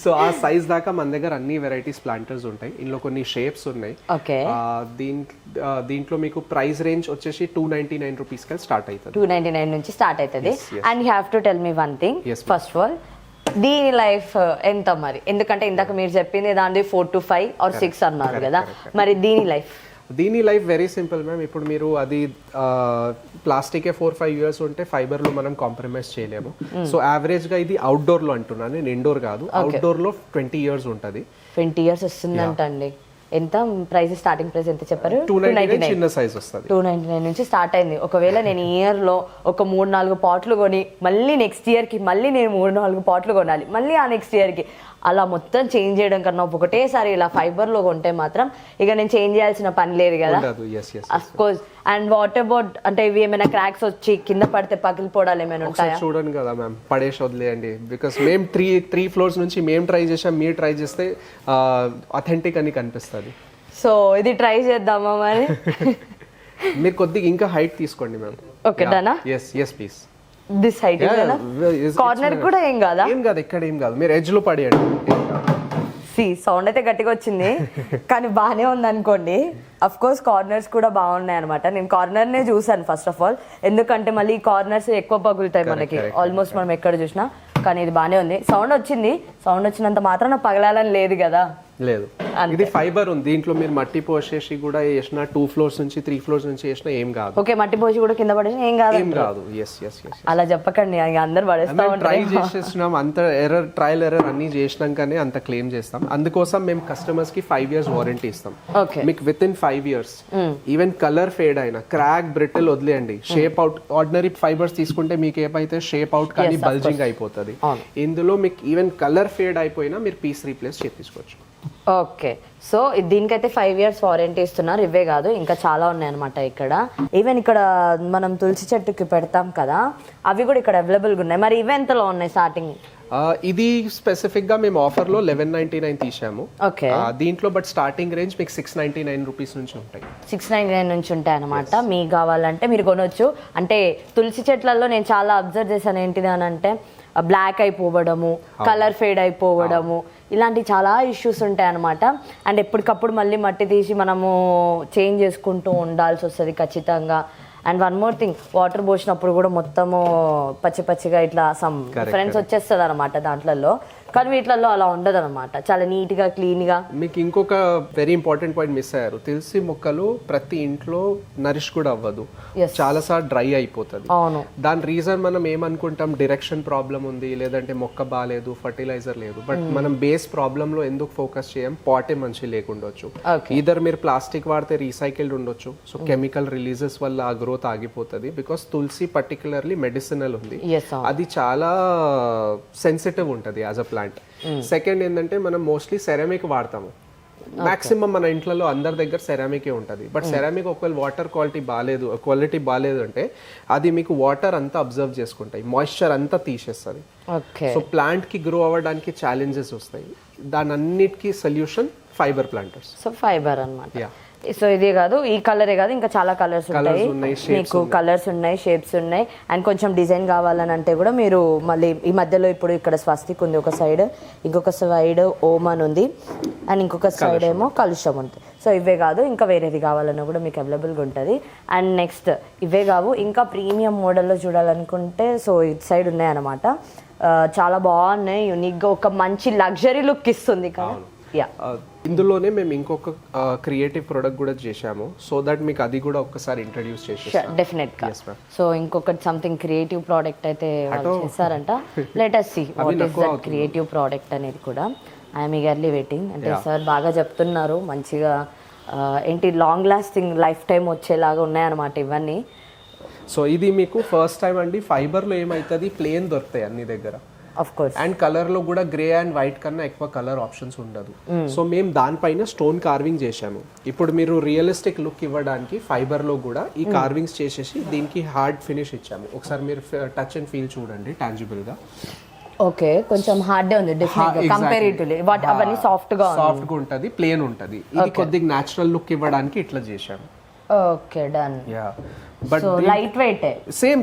సో ఆ సైజ్ దాకా మన దగ్గర అన్ని వెరైటీస్ ప్లాంటర్స్ ఉంటాయి. ఇందులో కొన్ని షేప్స్ ఉన్నాయి. ఓకే దీంట్లో మీకు ప్రైస్ రేంజ్ వచ్చేసి 299 రూపీస్ కి స్టార్ట్ అవుతుంది. 299 నుంచి స్టార్ట్ అవుతుంది. And you have to tell me one thing. First of all దీని లైఫ్ ఎంత మరి? ఎందుకంటే ఇందాక మీరు చెప్పింది దాని 4 to 5 or 6 అన్నారు కదా, మరి దీని లైఫ్ వెరీ సింపుల్ మ్యామ్. ఇప్పుడు మీరు అది ప్లాస్టిక్ 4-5 years ఉంటే ఫైబర్ లో మనం కాంప్రమైజ్ చేయలేము. సో యావరేజ్ గా ఇది అవుట్డోర్ లో అంటున్నాను, నేను ఇండోర్ కాదు. అవుట్డోర్ లో 20 years ఉంటుంది. 20 years వస్తుందంట అండి. ఎంత ప్రైస్, స్టార్టింగ్ ప్రైస్ ఎంత చెప్పారు? 299 చిన్న సైజ్ వస్తుంది. 299 నుంచి స్టార్ట్ అయింది. ఒకవేళ నేను ఇయర్ లో ఒక 3-4 పాట్లు కొని మళ్ళీ నెక్స్ట్ ఇయర్ కి మళ్ళీ నేను 3-4 పాట్లు కొనాలి, మళ్ళీ ఆ నెక్స్ట్ ఇయర్ కి అలా మొత్తం చేంజ్ చేయడం కన్నా ఒకటేసారి ఇలా ఫైబర్ లో కొంటే మాత్రం ఇక నేను చేంజ్ చేయాల్సిన పని లేదు కదా. Of course. And what about అంటే ఇవి ఏమైనా క్రాక్స్ వచ్చి కింద పడితే పగిలిపోవడాలు ఏమైనా ఉంటాయా? చూడండి కదా మ్యామ్, పడేసి వదిలేయండి. బికాస్ మేము 3 floors నుంచి మేము ట్రై చేసాం, మీరు ట్రై చేస్తే అథెంటిక్ అని కనిపిస్తుంది. సో ఇది ట్రై చేద్దామా మరి? మీరు కొద్దిగా ఇంకా హైట్ తీసుకోండి మ్యామ్. ఓకే డనా. Yes please. This height corner కూడా ఏం కాదా? ఏం కాదు, ఇక్కడ ఏం కాదు, మీరు ఎడ్జ్ లో పడేయండి. సౌండ్ అయితే గట్టిగా వచ్చింది కానీ బాగానే ఉంది అనుకోండి. అఫ్ కోర్స్ కార్నర్స్ కూడా బాగున్నాయి అనమాట. నేను కార్నర్ నే చూసాను ఫస్ట్ ఆఫ్ ఆల్, ఎందుకంటే మళ్ళీ కార్నర్స్ ఎక్కువ పగులుతాయి మనకి ఆల్మోస్ట్ మనం ఎక్కడ చూసినా. కానీ ఇది బాగానే ఉంది. సౌండ్ వచ్చింది, సౌండ్ వచ్చినంత మాత్రం పగలాలని లేదు కదా. లేదు, ఇది ఫైబర్ ఉంది దీంట్లో. మీరు మట్టి పోసేసి కూడా వేసిన 2 floors నుంచి 3 floors నుంచి వేసినా ఏం కాదు. ఓకే, మట్టి పోసి కూడా కింద పడేసి ఏం కాదు. ఏం కాదు. అలా చెప్పకండి, అందరు పడేస్తా ఉంటారు. ట్రై చేసేసినాం, అంత ట్రయల్ ఎర్రర్ అన్ని చేసినాకనే అంత క్లెయిమ్ చేస్తాం. అందుకోసం మేము కస్టమర్స్ కి 5 years వారంటీ ఇస్తాం. మీకు with in 5 years even colour fade అయినా, క్రాక్, బ్రిటిల్ వదిలేయండి, షేప్ అవుట్. ఆర్డినరీ ఫైబర్స్ తీసుకుంటే మీకు ఏమైతే షేప్ అవుట్ కానీ బల్జింగ్ అయిపోతుంది. ఇందులో మీకు ఈవెన్ కలర్ ఫేడ్ అయిపోయినా మీరు పీస్ రీప్లేస్ చేయించుకోవచ్చు. ఓకే, సో దీనికైతే 5 years వారంటీ ఇస్తున్నారు. ఇవే కాదు ఇంకా చాలా ఉన్నాయి అనమాట ఇక్కడ. ఈవెన్ ఇక్కడ మనం తులసి చెట్టుకి పెడతాం కదా, అవి కూడా ఇక్కడ అవైలబుల్గా ఉన్నాయి. మరి ఇవి ఎంతలో ఉన్నాయి స్టార్టింగ్? ఇది స్పెసిఫిక్ గా మేము ఆఫర్ లో 1199 తీసాము. ఓకే, దీంట్లో బట్ స్టార్టింగ్ రేంజ్ మీకు 699 రూపీస్ నుంచి ఉంటాయి. 699 నుంచి ఉంటాయి అనమాట. మీకు కావాలంటే మీరు కొనొచ్చు. అంటే తులసి చెట్లలో నేను చాలా అబ్జర్వ్ చేశాను ఏంటిది అని అంటే, బ్లాక్ అయిపోవడము, కలర్ ఫేడ్ అయిపోవడము, ఇలాంటి చాలా ఇష్యూస్ ఉంటాయి అనమాట. అండ్ ఎప్పటికప్పుడు మళ్ళీ మట్టి తీసి మనము చేంజ్ చేసుకుంటూ ఉండాల్సి వస్తుంది ఖచ్చితంగా. And one more thing, water పోసినప్పుడు కూడా మొత్తము పచ్చి పచ్చిగా ఇట్లా సమ్ డిఫరెన్స్ వచ్చేస్తుంది అనమాట దాంట్లో. కానీ వీటిలలో అలా ఉండదు అనమాట, చాలా నీట్ గా క్లీన్ గా. మీకు ఇంకొక వెరీ ఇంపార్టెంట్ పాయింట్ మిస్ అయ్యారు. తులసి మొక్కలు ప్రతి ఇంట్లో నరిష్ కూడా అవ్వదు, చాలా సార్లు డ్రై అయిపోతుంది. అవును, దాని రీజన్ మనం ఏమనుకుంటాం, డైరెక్షన్ ప్రాబ్లం ఉంది, లేదంటే మొక్క బాగాలేదు, ఫర్టిలైజర్ లేదు. బట్ మనం బేస్ ప్రాబ్లమ్ లో ఎందుకు ఫోకస్ చేయం, పాటే మంచి లేకుండొచ్చు. ఈధర్ మీరు ప్లాస్టిక్ వాడితే రీసైకిల్డ్ ఉండొచ్చు, సో కెమికల్ రిలీజెస్ వల్ల ఆ గ్రోత్ ఆగిపోతుంది. బికాస్ తులసి పర్టికులర్లీ మెడిసినల్ ఉంది, అది చాలా సెన్సిటివ్ ఉంటుంది యాజ్ అ ప్లాంట్. సెకండ్ ఏంటంటే మనం మోస్ట్లీ సెరామిక్ వాడతాము. మాక్సిమం మన ఇంట్లో అందరి దగ్గర సెరామికే ఉంటుంది. బట్ సెరామిక్ ఒకవేళ వాటర్ క్వాలిటీ బాగాలేదు అంటే అది మీకు వాటర్ అంతా అబ్జర్వ్ చేసుకుంటాయి, మాయిశ్చర్ అంతా తీసేస్తుంది. సో ప్లాంట్ కి గ్రో అవ్వడానికి ఛాలెంజెస్ వస్తాయి. దాని అన్నిటికీ solution fibre planters. So fibre అన్నమాట. సో ఇదే కాదు, ఈ కలరే కాదు, ఇంకా చాలా కలర్స్ ఉంటాయి మీకు. కలర్స్ ఉన్నాయి, షేప్స్ ఉన్నాయి. అండ్ కొంచెం డిజైన్ కావాలని అంటే కూడా మీరు మళ్ళీ ఈ మధ్యలో ఇప్పుడు ఇక్కడ స్వస్తిక్ ఉంది ఒక సైడ్, ఇంకొక సైడ్ ఓం అని ఉంది, అండ్ ఇంకొక సైడ్ ఏమో కలుషం ఉంది. సో ఇవే కాదు, ఇంకా వేరేది కావాలన్నా కూడా మీకు అవైలబుల్గా ఉంటుంది. అండ్ నెక్స్ట్ ఇవే కావు, ఇంకా ప్రీమియం మోడల్లో చూడాలనుకుంటే సో ఇటు సైడ్ ఉన్నాయన్నమాట. చాలా బాగున్నాయి, యూనిక్గా ఒక మంచి లగ్జరీ లుక్ ఇస్తుంది కదా. ఇందులోనే మేము ఇంకొక క్రియేటివ్ ప్రొడక్ట్ కూడా చేశాము, సో దట్ మీకు అది కూడా ఒక్కసారి ఇంట్రడ్యూస్ చేసేస్తాం. డెఫినెట్ గా. సో ఇంకొకటి సంథింగ్ క్రియేటివ్ ప్రోడక్ట్ అయితే వాళ్ళు చేశారంట. Let us see what is that creative product అనేది కూడా. I'm eagerly waiting. అంటే సార్ బాగా చెప్తున్నారు, మంచిగా ఏంటి లాంగ్ లాస్టింగ్ లైఫ్ టైం వచ్చేలాగా ఉన్నాయన్నమాట ఇవన్నీ. సో ఇది మీకు ఫస్ట్ టైం అండి. ఫైబర్లో ఏమవుతుంది, ప్లేన్ దొరుకుతాయి అన్ని దగ్గర. Of course. అండ్ కలర్ లో కూడా గ్రే అండ్ వైట్ కన్నా ఎక్కువ కలర్ ఆప్షన్స్ ఉండదు. సో మేము దానిపైన స్టోన్ కార్వింగ్ చేశాము. ఇప్పుడు మీరు రియలిస్టిక్ లుక్ ఇవ్వడానికి ఫైబర్ లో కూడా ఈ కార్వింగ్స్ చేసేసి దీనికి హార్డ్ ఫినిష్ ఇచ్చాము. ఒకసారి మీరు టచ్ అండ్ ఫీల్ చూడండి టాంజిబుల్ గా. ఓకే, కొంచెం హార్డ్ ఉంది కంపారిటివ్లీ. వాట్ అవన్నీ సాఫ్ట్ గా ఉంటది, ప్లేన్ ఉంటది. ఇది కొద్దిగా నేచురల్ లుక్ ఇవ్వడానికి ఇట్లా చేశాము. Okay, done. Yeah, but light weight, same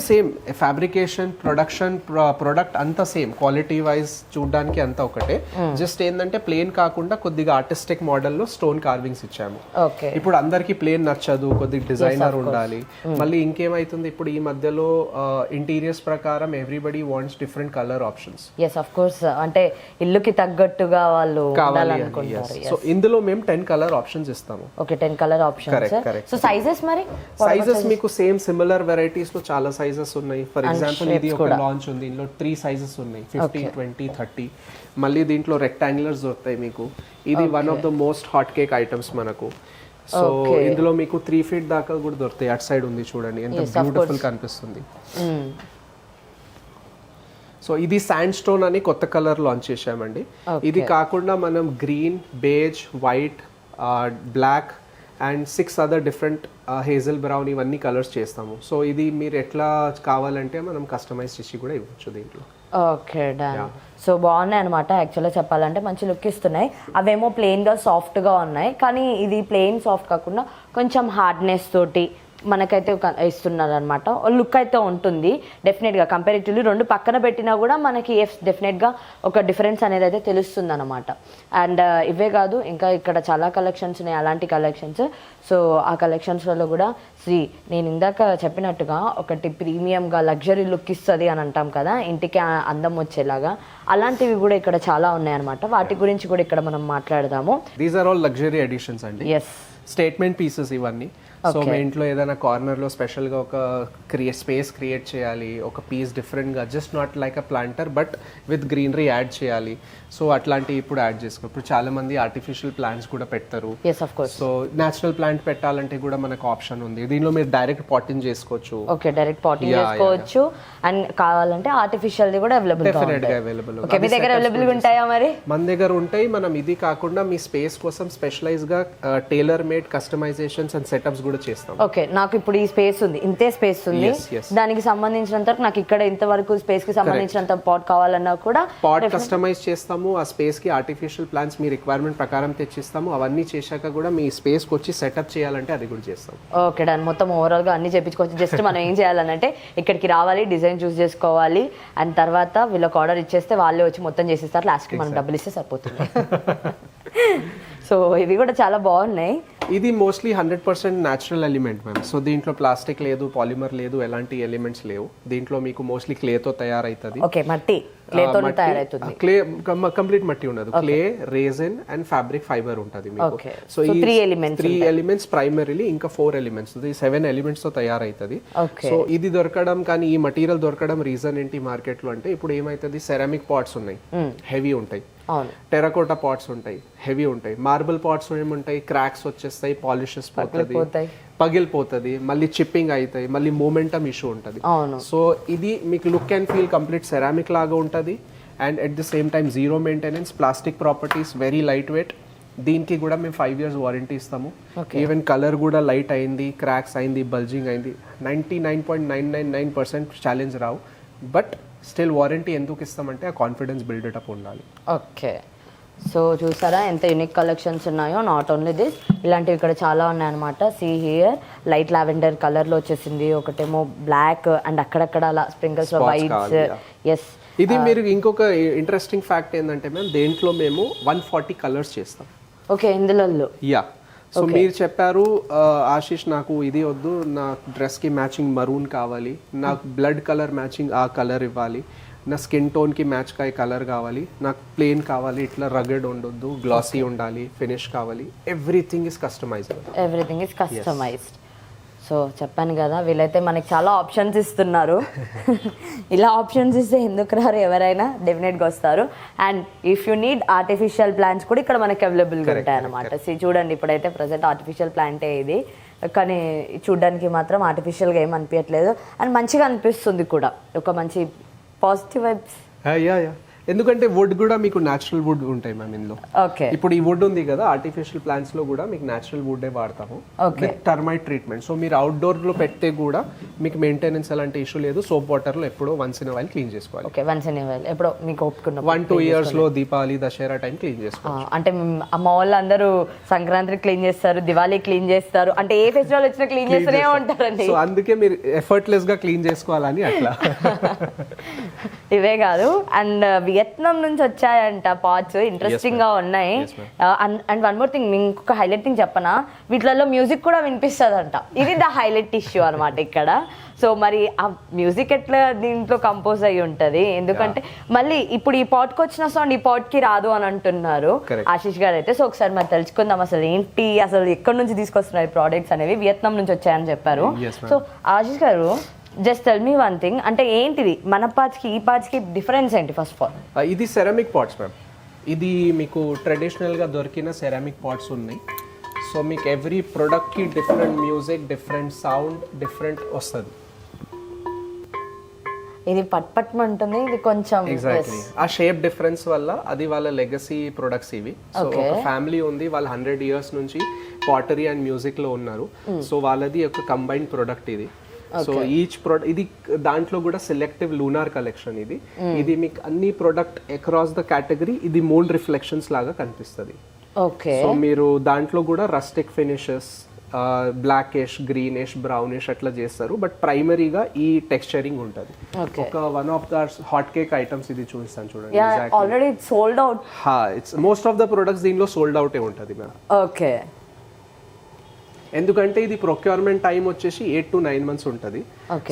fabrication, production, product అంతా సేమ్. క్వాలిటీ వైజ్ చూడడానికి అంతా ఒకటే. జస్ట్ ఏంటంటే ప్లేన్ కాకుండా కొద్దిగా ఆర్టిస్టిక్ మోడల్ లో స్టోన్ కార్వింగ్స్ ఇచ్చాము. ఇప్పుడు అందరికి ప్లేన్ నచ్చదు, కొద్దిగా డిజైనర్ ఉండాలి. మళ్ళీ ఇంకేమైతుంది, ఇప్పుడు ఈ మధ్యలో ఇంటీరియర్స్ ప్రకారం everybody wants different colour options. yes of course, అంటే ఇల్లుకి తగ్గట్టుగా వాళ్ళు ఉండాలనుకుంటారు. సో ఇందులో మేము 10 కలర్ ఆప్షన్స్ ఇస్తాము. Okay, 10 colour options. So sizes, మరి సైజెస్ మీకు సేమ్ సిమిలర్ వెరైటీస్ లో చాలా సైజెస్ ఉన్నాయి. ఫర్ ఎగ్జాంపుల్ ఇది ఒక లాంచ్ ఉంది, ఇందులో 3 సైజెస్ ఉన్నాయి, 15, 20, 30. మళ్ళీ దీంట్లో రెక్టాంగులర్స్ దొరుకుతాయి మీకు. ఇది one of the most hot cake items మనకు. సో ఇందులో మీకు 3 feet దాకా కూడా దొరుకుతాయి. అటు సైడ్ ఉంది చూడండి, ఎంత బ్యూటిఫుల్ కనిపిస్తుంది. సో ఇది శాండ్ స్టోన్ అని కొత్త కలర్ లాంచ్ చేశామండి. ఇది కాకుండా మనం green, beige, white, black and 6 other different hazel brown ఇవన్నీ కలర్స్ చేస్తాము. సో ఇది మీరు ఎట్లా కావాలంటే మనం కస్టమైజ్ చేసి కూడా ఇవ్వచ్చు దీంట్లో. Okay, done. సో బాగున్నాయి అనమాట. యాక్చువల్గా చెప్పాలంటే మంచి లుక్ ఇస్తున్నాయి. అవేమో ప్లెయిన్గా సాఫ్ట్గా ఉన్నాయి, కానీ ఇది ప్లెయిన్ సాఫ్ట్ కాకుండా కొంచెం హార్డ్నెస్ తోటి మనకైతే ఇస్తున్నారు అనమాట. లుక్ అయితే ఉంటుంది డెఫినెట్గా కంపారిటివ్లీ. రెండు పక్కన పెట్టినా కూడా మనకి డెఫినెట్గా ఒక డిఫరెన్స్ అనేది అయితే తెలుస్తుంది అనమాట. అండ్ ఇవే కాదు, ఇంకా ఇక్కడ చాలా కలెక్షన్స్ ఉన్నాయి, అలాంటి కలెక్షన్స్. సో ఆ కలెక్షన్స్లలో కూడా నేను ఇందాక చెప్పినట్టుగా ఒకటి ప్రీమియంగా లగ్జరీ లుక్ ఇస్తుంది అని అంటాం కదా, ఇంటికి అందం వచ్చేలాగా, అలాంటివి కూడా ఇక్కడ చాలా ఉన్నాయన్నమాట. వాటి గురించి కూడా ఇక్కడ మనం మాట్లాడదాము. These are all luxury editions అండి. ఎస్, స్టేట్మెంట్ పీసెస్ ఇవన్నీ. సో మీ ఇంట్లో ఏదైనా కార్నర్లో స్పెషల్గా ఒక స్పేస్ క్రియేట్ చేయాలి, ఒక పీస్ డిఫరెంట్గా, just not like a planter but with greenery add చేయాలి. సో అట్లాంటివి ఇప్పుడు యాడ్ చేసుకో. ఇప్పుడు చాలా మంది ఆర్టిఫిషియల్ ప్లాంట్స్ కూడా పెడతారు. సో న్యాచురల్ ప్లాంట్ పెట్టాలంటే కూడా మనకు ఆప్షన్ ఉంది. దీనిలో మీరు డైరెక్ట్ పాటింగ్ చేసుకోవచ్చు. ఓకే, డైరెక్ట్ పాటింగ్ చేసుకోవచ్చు. అండ్ కావాలంటే ఆర్టిఫిషియల్ కూడా అవైలబుల్, డెఫినెట్ గా అవైలబుల్. మీ దగ్గర అవైలబుల్ ఉంటాయా? మరి మన దగ్గర ఉంటాయి. మనం ఇది కాకుండా మీ స్పేస్ కోసం స్పెషలైజ్ గా tailor made customisations and setups కూడా చేస్తాం. ఓకే, నాకు ఇప్పుడు ఈ స్పేస్ ఉంది, ఇంతే స్పేస్ ఉంది, దానికి సంబంధించినంత నాకు ఇక్కడ ఇంతవరకు స్పేస్ కి సంబంధించినంత పాట్ కావాలన్నా కూడా పాట్ కస్టమైజ్ చేస్తాము. ఆ స్పేస్ కి ఆర్టిఫిషియల్ ప్లాంట్స్ మీ రిక్వైర్మెంట్ ప్రకారం తెచ్చిస్తాము. అవన్నీ చేశాక కూడా మీ స్పేస్ కి వచ్చి సెటప్ చేయాలంటే అది కూడా చేస్తాం. Okay done. మొత్తం ఓవరాల్ గా అన్ని చేపించుకోవచ్చు. జస్ట్ మనం ఏం చేయాలంటే ఇక్కడికి రావాలి, డిజైన్ చూస్ చేసుకోవాలి, అండ్ తర్వాత వీళ్ళకి ఆర్డర్ ఇచ్చేస్తే వాళ్ళే వచ్చి మొత్తం చేసిస్తారు. లాస్ట్ కి మనం డబ్బులు ఇస్తే సరిపోతుంది. సో ఇవి కూడా చాలా బాగున్నాయి. ఇది mostly 100% natural element ma'am. So దీంట్లో ప్లాస్టిక్ లేదు, పాలిమర్ లేదు, ఎలాంటి ఎలిమెంట్స్ లేవు. దీంట్లో మీకు మోస్ట్లీ క్లేతో తయారైతుంది. ఓకే, మట్టి క్లేతో తయారైతుంది. క్లే కంప్లీట్ మట్టి ఉండదు. Clay, resin and fabric fibre ఉంటుంది మీకు. సో ఈ 3 ఎలిమెంట్స్ ప్రైమరీలీ, ఇంకా 4 ఎలిమెంట్స్, 7 ఎలిమెంట్స్ తో తయారైతుంది. సో ఇది దొరకడం, కానీ ఈ మటీరియల్ దొరకడం రీజన్ ఏంటి మార్కెట్ లో అంటే, ఇప్పుడు ఏమైతుంది, సెరామిక్ పాట్స్ ఉన్నాయి, హెవీ ఉంటాయి. టెరాకోటా పాట్స్ ఉంటాయి, హెవీ ఉంటాయి. మార్బుల్ పాట్స్ ఏముంటాయి, క్రాక్స్ వచ్చేస్తాయి, పాలిషెస్ పోతుంది, పగిలిపోతుంది, మళ్ళీ చిప్పింగ్ అవుతాయి, మళ్ళీ మూమెంటం ఇష్యూ ఉంటుంది. సో ఇది మీకు look and feel complete ceramic లాగా ఉంటుంది. And at the same time zero maintenance, plastic properties, very light weight. దీనికి కూడా మేము 5 years వారంటీ ఇస్తాము. ఈవెన్ కలర్ కూడా లైట్ అయింది, క్రాక్స్ అయింది, బల్జింగ్ అయింది, 99.999% challenge Rao. But still warranty ఎందుకు ఇస్తామంటే ఆ కాన్ఫిడెన్స్ బిల్డప్ ఉండాలి. ఓకే, సో చూసారా ఎంత యూనిక్ కలెక్షన్స్ ఉన్నాయో. నాట్ ఓన్లీ దిస్, ఇలాంటివి ఇక్కడ చాలా ఉన్నాయన్నమాట. సీ హియర్ లైట్ లావెండర్ కలర్లో వచ్చేసింది, ఒకటేమో బ్లాక్ అండ్ అక్కడక్కడ అలా స్ప్రింకిల్స్ వైట్స్. ఎస్, ఇది మీరు ఇంకొక ఇంట్రెస్టింగ్ ఫ్యాక్ట్ ఏంటంటే మ్యామ్, దేంట్లో మేము 140 కలర్స్ చేస్తాం. ఓకే, ఇందులో యా. సో మీరు చెప్పారు ఆశీష్ నాకు ఇది వద్దు, నా డ్రెస్కి మ్యాచింగ్ మరూన్ కావాలి, నాకు బ్లడ్ కలర్ మ్యాచింగ్ ఆ కలర్ ఇవ్వాలి, నా స్కిన్ టోన్కి మ్యాచ్ కాయ కలర్ కావాలి, నాకు ప్లెయిన్ కావాలి, ఇట్లా రగడ్ ఉండొద్దు, గ్లాసీ ఉండాలి, ఫినిష్ కావాలి. Everything is customised. Everything is customised. So చెప్పాను కదా, వీళ్ళైతే మనకి చాలా ఆప్షన్స్ ఇస్తున్నారు. ఇలా ఆప్షన్స్ ఇస్తే ఎందుకు రారు, ఎవరైనా డెఫినెట్గా వస్తారు. And if you need artificial plants కూడా ఇక్కడ మనకి అవైలబుల్గా ఉంటాయి అనమాట. చూడండి, ఇప్పుడైతే ప్రజెంట్ ఆర్టిఫిషియల్ ప్లాంటే ఇది, కానీ చూడడానికి మాత్రం ఆర్టిఫిషియల్గా ఏం అనిపించట్లేదు. అండ్ మంచిగా అనిపిస్తుంది కూడా, ఒక మంచి పాజిటివ్ వైబ్స్. ఎందుకంటే వుడ్ కూడా మీకు న్యాచురల్ వుడ్ ఉంటాయి మ్యామ్ ఇందులో. ఓకే, ఇప్పుడు ఈ వుడ్ ఉంది కదా, ఆర్టిఫిషియల్ ప్లాంట్స్ లో కూడా మీకు న్యాచురల్ వుడ్ వాడతాము, టర్మైట్ ట్రీట్మెంట్. సో మీరు అవుట్డోర్ లో పెడితే కూడా మీకు మెయింటెనెన్స్ అలాంటి ఇష్యూ లేదు. సోప్ వాటర్ లో ఎప్పుడో వన్స్ ఇన్ వైల్ క్లీన్ చేసుకోవాలి. ఓకే, వన్స్ ఇన్ వైల్ ఎప్పుడో మీకు ఒప్పుకున్న 1-2 years లో దీపావళి, దసరా టైం క్లీన్ చేసుకోవాలి. అంటే అమ్మ వాళ్ళు అందరూ సంక్రాంతి క్లీన్ చేస్తారు, దివాళీ క్లీన్ చేస్తారు, అంటే ఏ ఫెస్టివల్ వచ్చినా క్లీన్ చేస్తూనే ఉంటారండి. సో అందుకే మీరు ఎఫర్ట్లెస్ గా క్లీన్ చేసుకోవాలని అట్లా. ఇవే కాదు, అండ్ వియత్నాం నుంచి వచ్చాయంట పాట్స్, ఇంట్రెస్టింగ్ గా ఉన్నాయి. అండ్ వన్ మోర్ థింగ్, ఇంకొక హైలైట్ థింగ్ చెప్పనా, వీటిలలో మ్యూజిక్ కూడా వినిపిస్తుంది అంట. ఇది ద హైలైట్ ఇష్యూ అనమాట ఇక్కడ. సో మరి ఆ మ్యూజిక్ ఎట్లా దీంట్లో కంపోజ్ అయ్యి ఉంటుంది, ఎందుకంటే మళ్ళీ ఇప్పుడు ఈ పాట్కి వచ్చిన సౌండ్ ఈ పాట్కి రాదు అని అంటున్నారు ఆశీష్ గారు అయితే. సో ఒకసారి మరి తెలుసుకుందాం అసలు ఏంటి, అసలు ఎక్కడి నుంచి తీసుకొస్తున్నారు ఈ ప్రోడక్ట్స్ అనేవి. వియత్నాం నుంచి వచ్చాయని చెప్పారు. సో ఆశీష్ గారు, just tell me one thing, అంటే ఏంటిది మన పార్ట్స్కి ఈ పార్ట్స్కి డిఫరెన్స్ ఏంటి ఫస్ట్ ఆఫ్ ఆల్? ఇది సెరామిక్ పాట్స్ మ్యామ్. ఇది మీకు ట్రెడిషనల్గా దొరికిన సెరామిక్ పాట్స్ ఉన్నాయి. సో మీకు ఎవ్రీ ప్రోడక్ట్కి different music, different sound, different వస్తుంది. ఇది పట్పట్మంటుంది, ఇది కొంచెం ఎగ్జాక్ట్లీ ఆ షేప్ డిఫరెన్స్ వల్ల అది వాళ్ళ లెగసీ ప్రొడక్ట్స్ ఇవి. సో ఒక ఫ్యామిలీ ఉంది, వాళ్ళు 100 years నుంచి పాటరీ అండ్ మ్యూజిక్ లో ఉన్నారు. సో వాళ్ళది ఒక కంబైన్డ్ ప్రొడక్ట్ ఇది. సో ఈచ్ ప్రొడక్ట్, ఇది దాంట్లో కూడా సెలెక్టివ్ లూనార్ కలెక్షన్. ఇది మీకు అన్ని ప్రొడక్ట్ అక్రాస్ ద కేటగిరీ ఇది మూన్ రిఫ్లెక్షన్స్ లాగా కనిపిస్తుంది. ఓకే, సో మీరు దాంట్లో కూడా rustic finishes, blackish greenish brownish అట్లా చేస్తారు, బట్ ప్రైమరీగా ఈ టెక్స్చరింగ్ ఉంటుంది. ఒక one of the hot cake items ఇది చూపిస్తాను చూడండి. Already sold out. It's most of the products దీనిలో సోల్డ్ అవుటే ఉంటుంది మ్యామ్. ఓకే, ఎందుకంటే ఇది ప్రొక్యూర్మెంట్ టైం వచ్చేసి 8 to 9 months ఉంటుంది.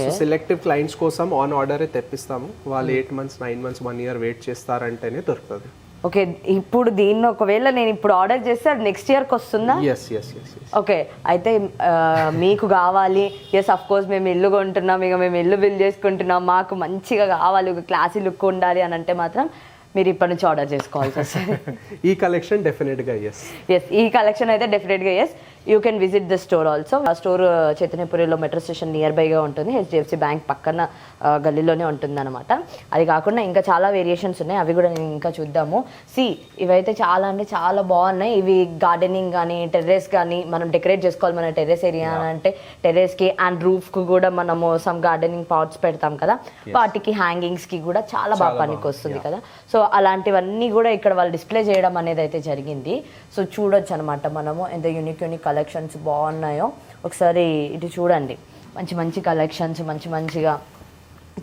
సో సెలెక్టివ్ క్లయింట్స్ కోసం ఆన్ ఆర్డరే తెప్పిస్తాము. వాళ్ళు 8 months 9 months 1 year వెయిట్ చేస్తారంటేనే దొరుకుతుంది. ఓకే, ఇప్పుడు దీన్ని ఒకవేళ నేను ఇప్పుడు ఆర్డర్ చేస్తే అది నెక్స్ట్ ఇయర్కి వస్తుందా? ఎస్. ఓకే, అయితే మీకు కావాలి, ఎస్ అఫ్ కోర్స్ మేము ఇల్లు కొంటున్నాం, ఇక మేము ఇల్లు బిల్ చేసుకుంటున్నాం, మాకు మంచిగా కావాలి, ఒక క్లాసీ లుక్ ఉండాలి అని అంటే మాత్రం మీరు ఇప్పటి నుంచి ఆర్డర్ చేసుకోవాల్సి వస్తుంది. ఈ కలెక్షన్ డెఫినెట్గా ఎస్, ఈ కలెక్షన్ అయితే డెఫినెట్గా yes. You can visit the store also. ఆ స్టోర్ చైతన్యపురిలో మెట్రో స్టేషన్ నియర్ బైగా ఉంటుంది, హెచ్డిఎఫ్సి బ్యాంక్ పక్కన గల్లీలోనే ఉంటుంది అనమాట. అది కాకుండా ఇంకా చాలా వేరియేషన్స్ ఉన్నాయి, అవి కూడా నేను ఇంకా చూద్దాము. ఇవైతే చాలా అంటే చాలా బాగున్నాయి. ఇవి గార్డెనింగ్ కానీ టెర్రస్ కానీ మనం డెకరేట్ చేసుకోవాలి మన టెర్రస్ ఏరియా అని అంటే టెర్రస్కి అండ్ రూఫ్కి కూడా మనము సమ్ గార్డెనింగ్ పాట్స్ పెడతాం కదా, వాటికి హ్యాంగింగ్స్కి కూడా చాలా బాగా పనికి వస్తుంది కదా. సో అలాంటివన్నీ కూడా ఇక్కడ వాళ్ళు డిస్ప్లే చేయడం అనేది అయితే జరిగింది. సో చూడొచ్చు అనమాట మనము ఎంత యూనిక్ కలెక్షన్స్ బాగున్నాయో. ఒకసారి ఇటు చూడండి, మంచి మంచి కలెక్షన్స్, మంచిగా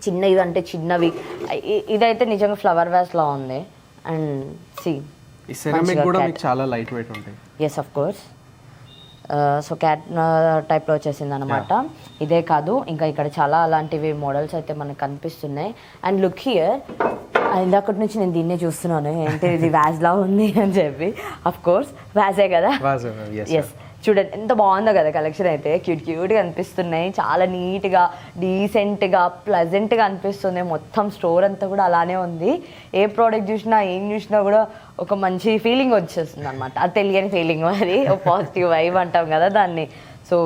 చిన్నవి అంటే చిన్నవి. ఇదైతే నిజంగా ఫ్లవర్ వ్యాస్ లా ఉంది. అండ్ ఈ సెరామిక్ కూడా మీకు చాలా లైట్ వెయిట్ ఉంటాయి. Yes of course. So cat టైప్లో వచ్చేసింది అనమాట. ఇదే కాదు ఇంకా ఇక్కడ చాలా అలాంటివి మోడల్స్ అయితే మనకు కనిపిస్తున్నాయి. అండ్ లుక్ హియర్, ఇందాకటి నుంచి నేను దీన్నే చూస్తున్నాను, ఏంటి ఇది వ్యాజ్లా ఉంది అని చెప్పి. అఫ్ కోర్స్ వ్యాజే కదా. ఎస్, చూడండి ఎంత బాగుందో కదా కలెక్షన్ అయితే. క్యూట్గా అనిపిస్తున్నాయి, చాలా నీట్గా డీసెంట్గా ప్లెజెంట్గా అనిపిస్తుంది. మొత్తం స్టోర్ అంతా కూడా అలానే ఉంది. ఏ ప్రోడక్ట్ చూసినా ఏం చూసినా కూడా ఒక మంచి ఫీలింగ్ వచ్చేస్తుంది అనమాట. అది తెలియని ఫీలింగ్, మరి పాజిటివ్ వైబ్ అంటాం కదా దాన్ని. సో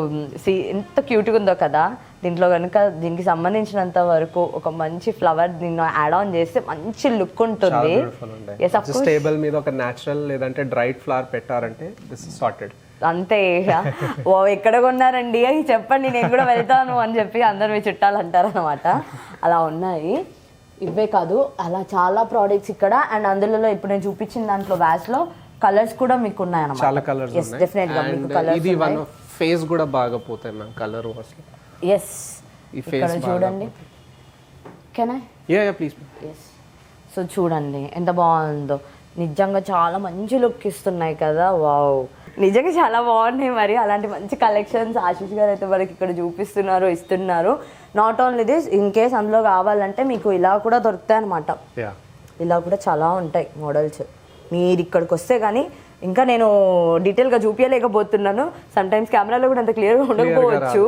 ఎంత క్యూట్గా ఉందో కదా. దీంట్లో కనుక దీనికి సంబంధించినంత వరకు ఒక మంచి ఫ్లవర్ దీన్ని యాడ్ ఆన్ చేస్తే మంచి లుక్ ఉంటుంది. టేబుల్ మీద ఒక నేచురల్ లేదంటే డ్రైడ్ ఫ్లవర్ పెట్టారంటే దిస్ ఇస్ సార్టెడ్. అంతే. ఓ ఎక్కడ కొన్నారండి అని చెప్పండి, నేను కూడా వెళ్తాను అని చెప్పి అందరు మీ చుట్టాలు అంటారు అనమాట. అలా ఉన్నాయి. ఇవే కాదు అలా చాలా ప్రోడక్ట్స్ ఇక్కడ. అండ్ అందులో ఇప్పుడు నేను చూపించిన దాంట్లో వ్యాస్లో కలర్స్ కూడా మీకు ఉన్నాయి అన్నమాట. చాలా కలర్స్ ఉన్నాయి. డెఫినెట్గా మీకు కలర్స్. ఇది వన్ ఆఫ్ ఫేస్ కూడా బాగా పోతాయి మ్యామ్ కలర్ వాష్ లో. ఎస్, ఇక్కడ చూడండి. Can I? Please. Yes. So చూడండి ఎంత బాగుందో, నిజంగా చాలా మంచి లుక్ ఇస్తున్నాయి కదా. వావ్, నిజంగా చాలా బాగున్నాయి. మరి అలాంటి మంచి కలెక్షన్స్ ఆశీష్ గారు అయితే మనకి ఇక్కడ చూపిస్తున్నారు, ఇస్తున్నారు. Not only this, in case అందులో కావాలంటే మీకు ఇలా కూడా దొరుకుతాయి అనమాట. ఇలా కూడా చాలా ఉంటాయి మోడల్స్. మీరు ఇక్కడికి వస్తే కానీ ఇంకా నేను డీటెయిల్గా చూపించలేకపోతున్నాను. సమ్టైమ్స్ కెమెరాలో కూడా అంత క్లియర్గా ఉండకపోవచ్చు,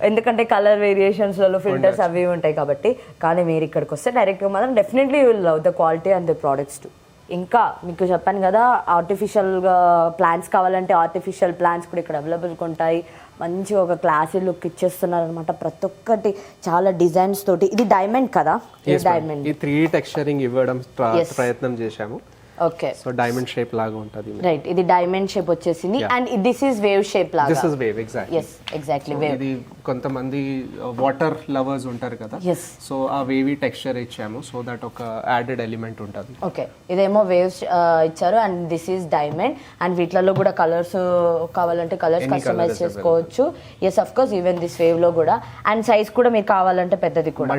ఎందుకంటే కలర్ వేరియేషన్స్లలో ఫిల్టర్స్ అవి ఉంటాయి కాబట్టి. కానీ మీరు ఇక్కడికి వస్తే డైరెక్ట్గా మాత్రం definitely you will love the quality and the products to. ఇంకా మీకు చెప్పాను కదా, ఆర్టిఫిషియల్గా ప్లాంట్స్ కావాలంటే ఆర్టిఫిషియల్ ప్లాంట్స్ కూడా ఇక్కడ అవైలబుల్గా ఉంటాయి. మంచిగా ఒక క్లాసీ లుక్ ఇచ్చేస్తున్నారు అనమాట. ప్రతి ఒక్కటి చాలా డిజైన్స్ తోటి. ఇది డైమండ్ కదా, డైమండ్ 3D టెక్స్చరింగ్ ఇవ్వడం ప్రయత్నం చేశాము. ఓకే, సో డైమండ్ షేప్ లాగా ఉంటది. రైట్, ఇది డైమండ్ షేప్ వచ్చేసింది. And this is wave shape లాగా. This is wave, exactly. yes exactly wave. ఇది కొంతమంది వాటర్ లవర్స్ ఉంటారు కదా, సో ఆ వేవీ టెక్స్చర్ ఇచ్చాము సో దట్ ఒక యాడెడ్ ఎలిమెంట్ ఉంటుంది. ఓకే, ఇదేమో వేవ్స్ ఇచ్చారు and this is diamond. And వీటిలలో కూడా కలర్స్ కావాలంటే కలర్స్ కస్టమైజ్ చేసుకోవచ్చు. Yes of course, even this wave లో కూడా. అండ్ సైజ్ కూడా మీరు కావాలంటే పెద్దది కూడా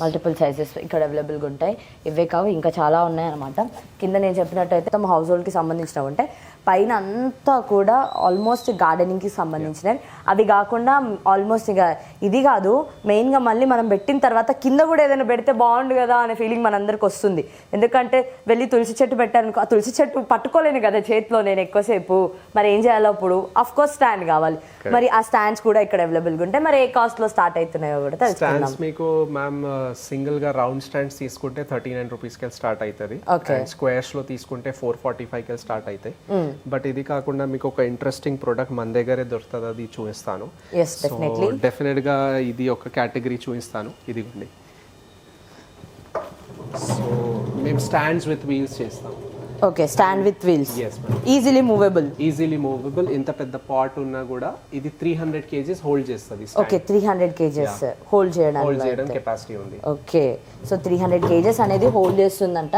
మల్టిపుల్ సైజెస్ ఇక్కడ అవైలబుల్గా ఉంటాయి. ఇవే కావు ఇంకా చాలా ఉన్నాయి అనమాట. కింద నేను చెప్పినట్టయితే తమ హౌస్ హోల్డ్కి సంబంధించినవి ఉంటాయి. పైన అంతా కూడా ఆల్మోస్ట్ గార్డెనింగ్కి సంబంధించినవి. అవి కాకుండా ఆల్మోస్ట్ ఇక ఇది కాదు, మెయిన్గా మళ్ళీ మనం పెట్టిన తర్వాత కింద కూడా ఏదైనా పెడితే బాగుండు కదా అనే ఫీలింగ్ మనందరికి వస్తుంది. ఎందుకంటే వెళ్ళి తులసి చెట్టు పెట్టాను, ఆ తులసి చెట్టు పట్టుకోలేను కదా చేతిలో నేను ఎక్కువసేపు, మరి ఏం చేయాలో అప్పుడు అఫ్ కోర్స్ స్టాండ్ కావాలి. మరి ఆ స్టాండ్స్ కూడా ఇక్కడ అవైలబుల్గా ఉంటాయి. మరి ఏ కాస్ట్లో స్టార్ట్ అవుతున్నాయో కూడా తెలుసుకుందాం. మీకు మ్యామ్ సింగిల్గా రౌండ్ స్టాండ్స్ తీసుకుంటే 39 రూపీస్కి స్టార్ట్ అవుతుంది. స్క్వేర్స్ లో తీసుకుంటే 445 స్టార్ట్ అవుతాయి. బట్ ఇది కాకుండా మీకు ఒక ఇంట్రెస్టింగ్ ప్రోడక్ట్ మన దగ్గరే దొరుకుతుంది, అది చూపిస్తాను. డెఫినెట్ గా ఇది ఒక కేటగిరీ చూపిస్తాను. ఇదిగోండి, సో మేము స్టాండ్స్ విత్ వీల్స్ చేస్తాం. Okay, stand with wheels, Yes, ma'am. Easily movable. Easily movable. ఇంత పెద్ద పాట్ ఉన్నా కూడా ఇది 300 kgs హోల్డ్ చేస్తుంది. ఓకే, 300 kgs హోల్డ్ హోల్డ్ చేయడం చేయడానికి. కెపాసిటీ ఉంది. ఓకే, సో 300 kgs అనేది హోల్డ్ చేస్తుందంట.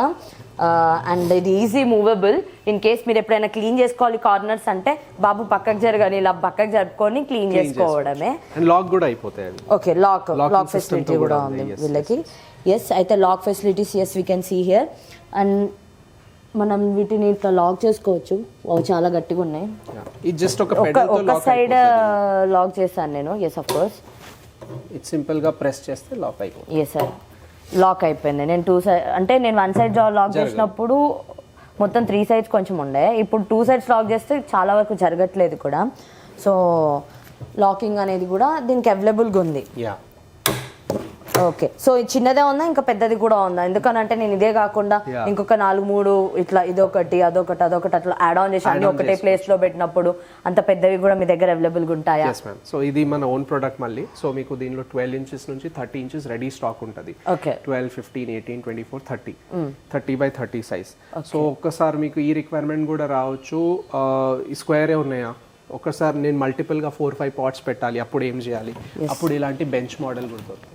అండ్ ఇది ఈజీ మూవబుల్. ఇన్ కేస్ మీరు ఎప్పుడైనా క్లీన్ చేసుకోవాలి కార్నర్స్ అంటే బాబు పక్కకు జరగని ఇలా పక్కకు జరుపుకొని క్లీన్ చేసుకోవడమే. అండ్ లాక్ కూడా అయిపోతాయి అవి. ఓకే, లాక్ ఫెసిలిటీ కూడా ఉంది వీళ్ళకి. ఎస్, అయితే lock facilities yes we can see here. And మనం వీటిని ఇట్లా లాక్ చేసుకోవచ్చు. చాలా గట్టిగా ఉన్నాయి. ఇది జస్ట్ ఒక సైడ్ లాక్ చేశాను నేను. Yes, of course. ఇది సింపుల్ గా ప్రెస్ చేస్తే లాక్ అయిపోతుంది. ఎస్ సార్, లాక్ అయిపోయింది. నేను 2 సైడ్ అంటే నేను 1 సైడ్ లాక్ చేసినప్పుడు మొత్తం 3 sides కొంచెం ఉండే. ఇప్పుడు 2 sides లాక్ చేస్తే చాలా వరకు జరగట్లేదు కూడా. సో లాకింగ్ అనేది కూడా దీనికి అవైలబుల్గా ఉంది. Yeah, okay. సో చిన్నదే ఉందా ఇంకా పెద్దది కూడా ఉందా? ఎందుకనంటే నేను ఇదే కాకుండా ఇంకొక 4-3 ఇట్లా ఇదొకటి అదొకటి అట్లా యాడ్ ఆన్ చేసి అన్ని ఒకటే ప్లేస్ లో పెట్టినప్పుడు అంత పెద్దవి కూడా మీ దగ్గర అవైలబుల్ గా ఉంటాయా? yes ma'am. సో ఇది మన ఓన్ ప్రొడక్ట్ మళ్ళీ. సో మీకు దీనిలో 12 inches నుంచి 30 inches రెడీ స్టాక్ ఉంటుంది. Okay, 12, 15, 18, 24, 30 30x30 size. సో ఒక్కసారి మీకు ఈ రిక్వైర్మెంట్ కూడా రావచ్చు. ఈ స్క్వేరే ఉన్నాయా, ఒకసారి నేను మల్టిపుల్ గా 4-5 పాట్స్ పెట్టాలి, అప్పుడు ఏం చేయాలి? అప్పుడు ఇలాంటి బెంచ్ మోడల్ కూడా దొరుకుతుంది.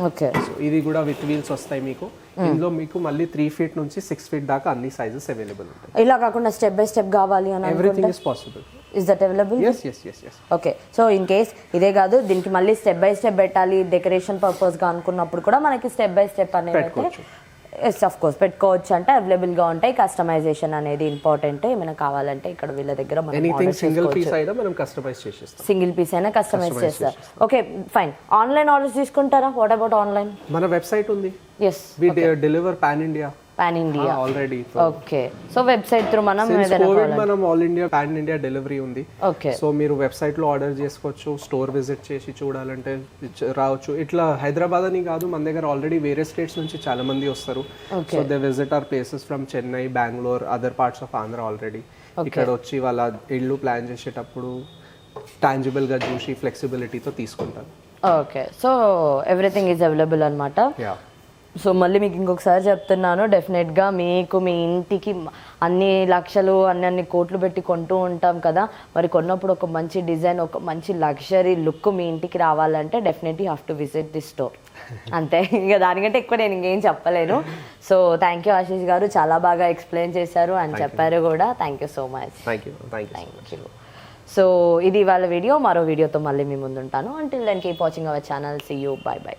ఓకే, సో ఇది కూడా విత్ వీల్స్ వస్తాయి మీకు. ఇందులో మీకు మళ్ళీ 3 feet నుంచి 6 feet దాకా అన్ని సైజెస్ అవైలబుల్ ఉంటాయి. ఇలా కాకుండా స్టెప్ బై స్టెప్ కావాలి అని everything is possible. Is that available? yes. Okay, so in case ఇదే కాదు దీనికి మళ్ళీ స్టెప్ బై స్టెప్ పెట్టాలి డెకరేషన్ పర్పస్ గా అనుకున్నప్పుడు కూడా మనకి స్టెప్ బై స్టెప్ అనేది పెట్టుకోవచ్చు. ఎస్, ఆఫ్ కోర్స్ పెట్టుకోవచ్చు. అంటే అవైలబుల్ గా ఉంటాయి. కస్టమైజేషన్ అనేది ఇంపార్టెంట్. ఏమైనా కావాలంటే ఇక్కడ వీళ్ళ దగ్గర ఎనీథింగ్ సింగిల్ పీస్ అయినా మనం కస్టమైజ్ చేసేస్తాం. సింగిల్ పీస్ అయినా కస్టమైజ్ చేస్తారు. Okay, fine. ఆన్లైన్ ఆర్డర్స్ తీసుకుంటారా? What about online? మన వెబ్సైట్ ఉంది. Yes, we deliver pan India already. Okay, so website through మనం మనం all India pan India delivery ఉంది. ఓకే, సో మీరు వెబ్సైట్ లో ఆర్డర్ చేసుకోవచ్చు, స్టోర్ విజిట్ చేసి చూడాలంటే రావచ్చు. ఇట్లా హైదరాబాద్ అని కాదు, మన దగ్గర ఆల్రెడీ వేరే స్టేట్స్ నుంచి చాలా మంది వస్తారు. So they visit our places from Chennai, Bengaluru, other parts of Andhra already. ఇక్కడ వచ్చి వాళ్ళ ఇల్లు ప్లాన్ చేసేటప్పుడు టాంజిబుల్ గా చూసి ఫ్లెక్సిబిలిటీతో తీసుకుంటారు. Okay, so everything is available అనమాట. సో మళ్ళీ మీకు ఇంకొకసారి చెప్తున్నాను, డెఫినెట్గా మీకు మీ ఇంటికి అన్ని లక్షలు అన్ని కోట్లు పెట్టి కొంటూ ఉంటాం కదా, మరి కొన్నప్పుడు ఒక మంచి డిజైన్, ఒక మంచి లగ్జరీ లుక్ మీ ఇంటికి రావాలంటే definitely have to visit the store. అంతే, ఇంకా దానికంటే ఎక్కువ నేను ఇంకేం చెప్పలేను. సో థ్యాంక్ యూ ఆశీష్ గారు, చాలా బాగా ఎక్స్ప్లెయిన్ చేశారు అండ్ చెప్పారు కూడా. Thank you so much. Thank you. So ఇది ఇవాళ వీడియో. మరో వీడియోతో మళ్ళీ మీ ముందుంటాను. Until then keep watching our channel. See you. Bye by.